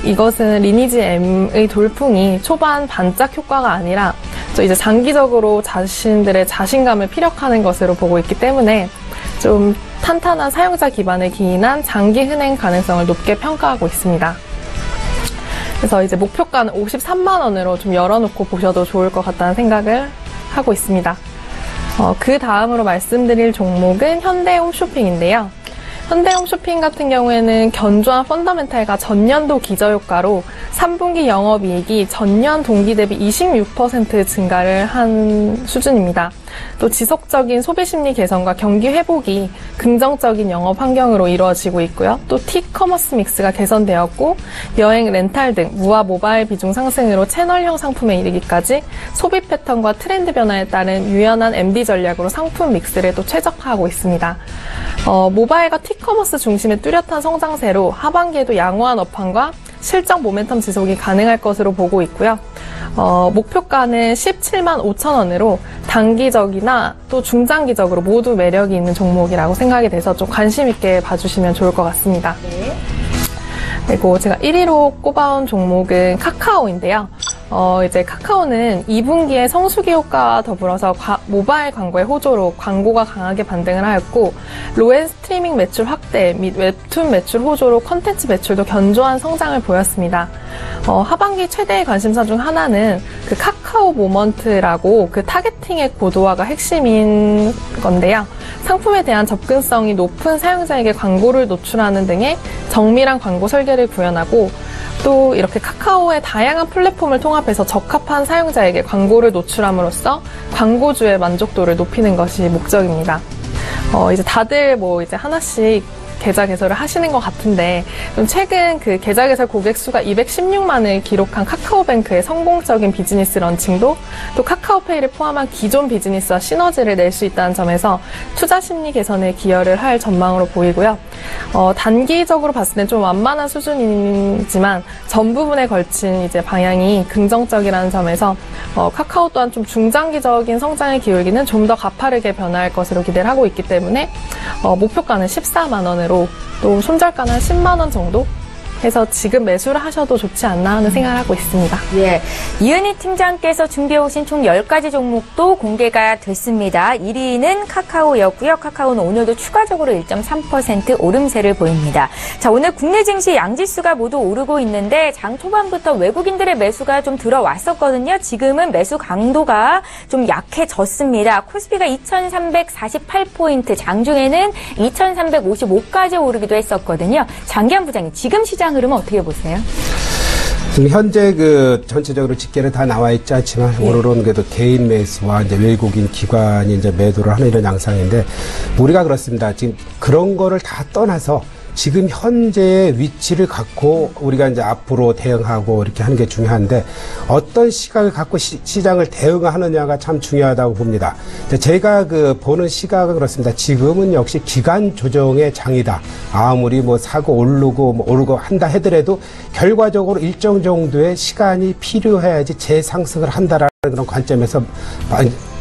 이것은 리니지 M의 돌풍이 초반 반짝 효과가 아니라 이제 장기적으로 자신들의 자신감을 피력하는 것으로 보고 있기 때문에 좀 탄탄한 사용자 기반을 기인한 장기 흥행 가능성을 높게 평가하고 있습니다. 그래서 이제 목표가는 53만 원으로 좀 열어놓고 보셔도 좋을 것 같다는 생각을 하고 있습니다. 그 다음으로 말씀드릴 종목은 현대홈쇼핑인데요. 현대홈쇼핑 같은 경우에는 견조한 펀더멘탈과 전년도 기저효과로 3분기 영업이익이 전년 동기 대비 26% 증가를 한 수준입니다. 또 지속적인 소비심리 개선과 경기 회복이 긍정적인 영업 환경으로 이루어지고 있고요. 또 티커머스 믹스가 개선되었고 여행, 렌탈 등 무화 모바일 비중 상승으로 채널형 상품에 이르기까지 소비 패턴과 트렌드 변화에 따른 유연한 MD 전략으로 상품 믹스를 또 최적화하고 있습니다. 모바일과 티커머스 중심의 뚜렷한 성장세로 하반기에도 양호한 업황과 실적 모멘텀 지속이 가능할 것으로 보고 있고요. 목표가는 17만 5천 원으로 단기적이나 또 중장기적으로 모두 매력이 있는 종목이라고 생각이 돼서 좀 관심 있게 봐주시면 좋을 것 같습니다. 그리고 제가 1위로 꼽아온 종목은 카카오인데요. 이제 카카오는 2분기에 성수기 효과와 더불어서 모바일 광고의 호조로 광고가 강하게 반등을 하였고, 로앤 스트리밍 매출 확대 및 웹툰 매출 호조로 콘텐츠 매출도 견조한 성장을 보였습니다. 하반기 최대의 관심사 중 하나는 그 카카오 모먼트라고 그 타겟팅의 고도화가 핵심인 건데요. 상품에 대한 접근성이 높은 사용자에게 광고를 노출하는 등의 정밀한 광고 설계를 구현하고, 또 이렇게 카카오의 다양한 플랫폼을 통합해서 적합한 사용자에게 광고를 노출함으로써 광고주의 만족도를 높이는 것이 목적입니다. 이제 다들 이제 하나씩 계좌 개설을 하시는 것 같은데, 좀 최근 그 계좌 개설 고객 수가 216만을 기록한 카카오뱅크의 성공적인 비즈니스 런칭도 또 카카오페이를 포함한 기존 비즈니스와 시너지를 낼 수 있다는 점에서 투자 심리 개선에 기여를 할 전망으로 보이고요. 단기적으로 봤을 땐 좀 완만한 수준이지만 전 부분에 걸친 이제 방향이 긍정적이라는 점에서 카카오 또한 좀 중장기적인 성장에 기울기는 좀 더 가파르게 변화할 것으로 기대를 하고 있기 때문에 목표가는 14만 원으로 또 손절가는 10만 원 정도 해서 지금 매수를 하셔도 좋지 않나 하는 생각을 하고 있습니다.
예, 이은희 팀장께서 준비해 오신 총 10가지 종목도 공개가 됐습니다. 1위는 카카오였고요. 카카오는 오늘도 추가적으로 1.3% 오름세를 보입니다. 자, 오늘 국내 증시 양지수가 모두 오르고 있는데 장 초반부터 외국인들의 매수가 좀 들어왔었거든요. 지금은 매수 강도가 좀 약해졌습니다. 코스피가 2,348포인트, 장중에는 2,355까지 오르기도 했었거든요. 장기한 부장님, 지금 시장 흐름은 어떻게 보세요?
지금 현재 그 전체적으로 집계는 다 나와 있지 않지만 오늘은 그래도 개인 매수와 이제 외국인 기관이 이제 매도를 하는 이런 양상인데, 우리가 그렇습니다. 지금 그런 거를 다 떠나서 지금 현재의 위치를 갖고 우리가 이제 앞으로 대응하고 이렇게 하는 게 중요한데, 어떤 시각을 갖고 시장을 대응하느냐가 참 중요하다고 봅니다. 제가 그 보는 시각은 그렇습니다. 지금은 역시 기간 조정의 장이다. 아무리 사고 오르고 한다 하더라도 결과적으로 일정 정도의 시간이 필요해야지 재상승을 한다라는 그런 관점에서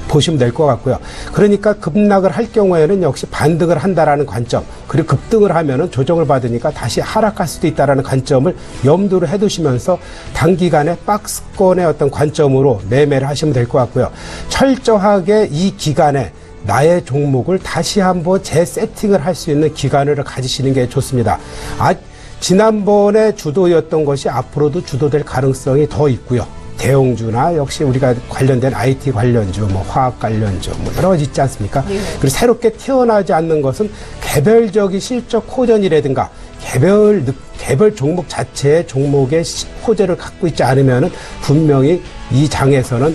보시면 될 것 같고요. 그러니까 급락을 할 경우에는 역시 반등을 한다라는 관점, 그리고 급등을 하면은 조정을 받으니까 다시 하락할 수도 있다라는 관점을 염두를 해두시면서 단기간에 박스권의 어떤 관점으로 매매를 하시면 될 것 같고요. 철저하게 이 기간에 나의 종목을 다시 한번 재세팅을 할 수 있는 기간을 가지시는 게 좋습니다. 지난번에 주도였던 것이 앞으로도 주도될 가능성이 더 있고요. 대형주나 역시 우리가 관련된 IT 관련주, 화학 관련주, 여러 가지 있지 않습니까? 네. 그리고 새롭게 태어나지 않는 것은 개별적인 실적 호전이라든가 개별 종목 자체의 종목의 호재를 갖고 있지 않으면은 분명히 이 장에서는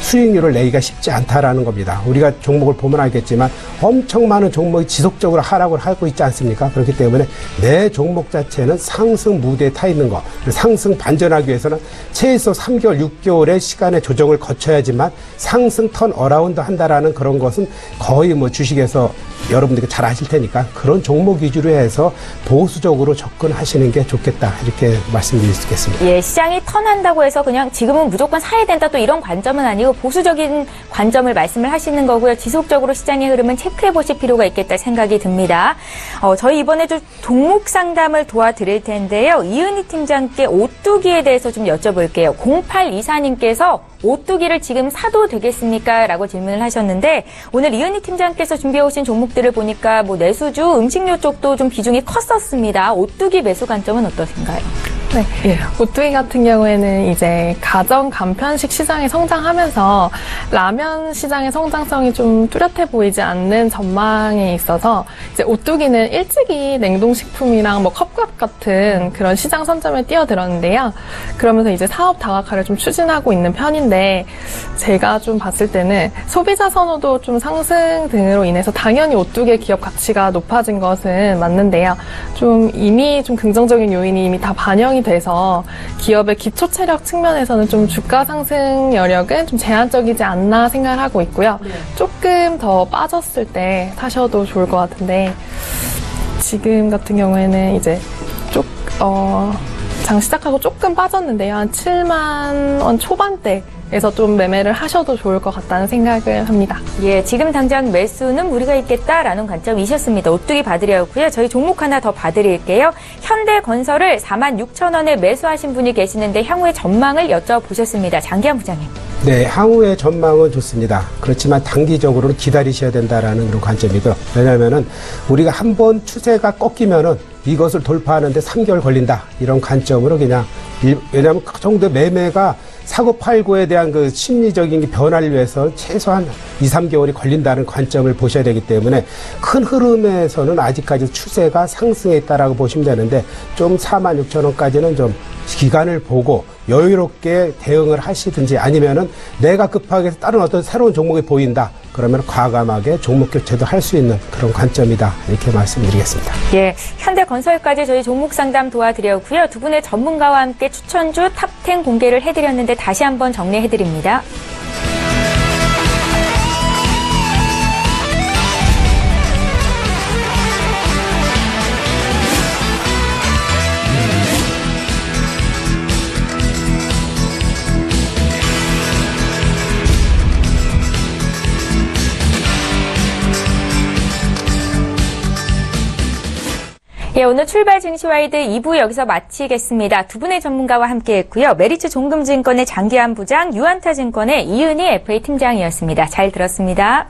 수익률을 내기가 쉽지 않다라는 겁니다. 우리가 종목을 보면 알겠지만 엄청 많은 종목이 지속적으로 하락을 하고 있지 않습니까? 그렇기 때문에 내 종목 자체는 상승 무대에 타 있는 거, 상승 반전하기 위해서는 최소 3개월, 6개월의 시간의 조정을 거쳐야지만 상승 턴 어라운드 한다라는 그런 것은 거의 주식에서 여러분들이 잘 아실 테니까 그런 종목 위주로 해서 보수적으로 접근하시는 게 좋겠다, 이렇게 말씀드릴 수 있겠습니다.
예, 시장이 턴한다고 해서 그냥 지금은 무조건 사야 된다, 또 이런 관점은 아니고 보수적인 관점을 말씀을 하시는 거고요. 지속적으로 시장의 흐름은 체크해 보실 필요가 있겠다 생각이 듭니다. 저희 이번에 좀 종목 상담을 도와드릴 텐데요. 이은희 팀장께 오뚜기에 대해서 좀 여쭤볼게요. 0824님께서 오뚜기를 지금 사도 되겠습니까? 라고 질문을 하셨는데, 오늘 이은희 팀장께서 준비해 오신 종목들을 보니까 내수주, 음식료 쪽도 좀 비중이 컸었습니다. 오뚜기 매수 관점은 어떠신가요?
네. 예. 오뚜기 같은 경우에는 이제 가정 간편식 시장이 성장하면서 라면 시장의 성장성이 좀 뚜렷해 보이지 않는 전망에 있어서 이제 오뚜기는 일찍이 냉동식품이랑 컵밥 같은 그런 시장 선점에 뛰어들었는데요. 그러면서 이제 사업 다각화를 좀 추진하고 있는 편인데, 제가 좀 봤을 때는 소비자 선호도 좀 상승 등으로 인해서 당연히 오뚜기의 기업 가치가 높아진 것은 맞는데요. 이미 긍정적인 요인이 이미 다 반영이 돼서 기업의 기초 체력 측면에서는 좀 주가 상승 여력은 좀 제한적이지 않나 생각을 하고 있고요. 네. 조금 더 빠졌을 때 사셔도 좋을 것 같은데, 지금 같은 경우에는 이제 장 시작하고 조금 빠졌는데요. 한 7만 원 초반대 그래서 좀 매매를 하셔도 좋을 것 같다는 생각을 합니다.
예, 지금 당장 매수는 무리가 있겠다라는 관점이셨습니다. 오뚜기 봐드렸고요. 저희 종목 하나 더 봐드릴게요. 현대건설을 46,000원에 매수하신 분이 계시는데 향후의 전망을 여쭤보셨습니다. 장기한 부장님.
네, 향후의 전망은 좋습니다. 그렇지만 단기적으로는 기다리셔야 된다라는 그런 관점이고요. 왜냐하면은 우리가 한번 추세가 꺾이면은 이것을 돌파하는데 3개월 걸린다. 이런 관점으로 그냥, 왜냐하면 그 정도 매매가 사고 팔고에 대한 그 심리적인 변화를 위해서 최소한 2, 3개월이 걸린다는 관점을 보셔야 되기 때문에 큰 흐름에서는 아직까지 추세가 상승해 있다라고 보시면 되는데 좀 46,000원까지는 좀 기간을 보고 여유롭게 대응을 하시든지 아니면은 내가 급하게 다른 어떤 새로운 종목이 보인다. 그러면 과감하게 종목 교체도 할 수 있는 그런 관점이다. 이렇게 말씀드리겠습니다.
예, 현대건설까지 저희 종목 상담 도와드렸고요. 두 분의 전문가와 함께 추천주 탑10 공개를 해드렸는데 다시 한번 정리해드립니다. 예, 오늘 출발 증시와이드 2부 여기서 마치겠습니다. 두 분의 전문가와 함께했고요. 메리츠 종금증권의 장기한 부장, 유안타증권의 이은희 FA 팀장이었습니다. 잘 들었습니다.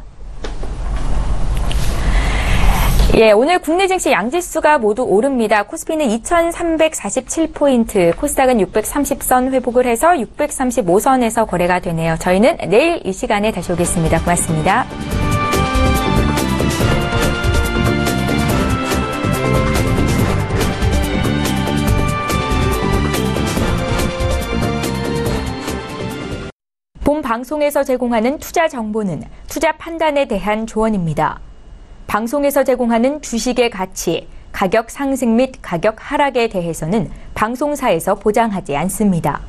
예, 오늘 국내 증시 양지수가 모두 오릅니다. 코스피는 2,347포인트, 코스닥은 630선 회복을 해서 635선에서 거래가 되네요. 저희는 내일 이 시간에 다시 오겠습니다. 고맙습니다. 본 방송에서 제공하는 투자 정보는 투자 판단에 대한 조언입니다. 방송에서 제공하는 주식의 가치, 가격 상승 및 가격 하락에 대해서는 방송사에서 보장하지 않습니다.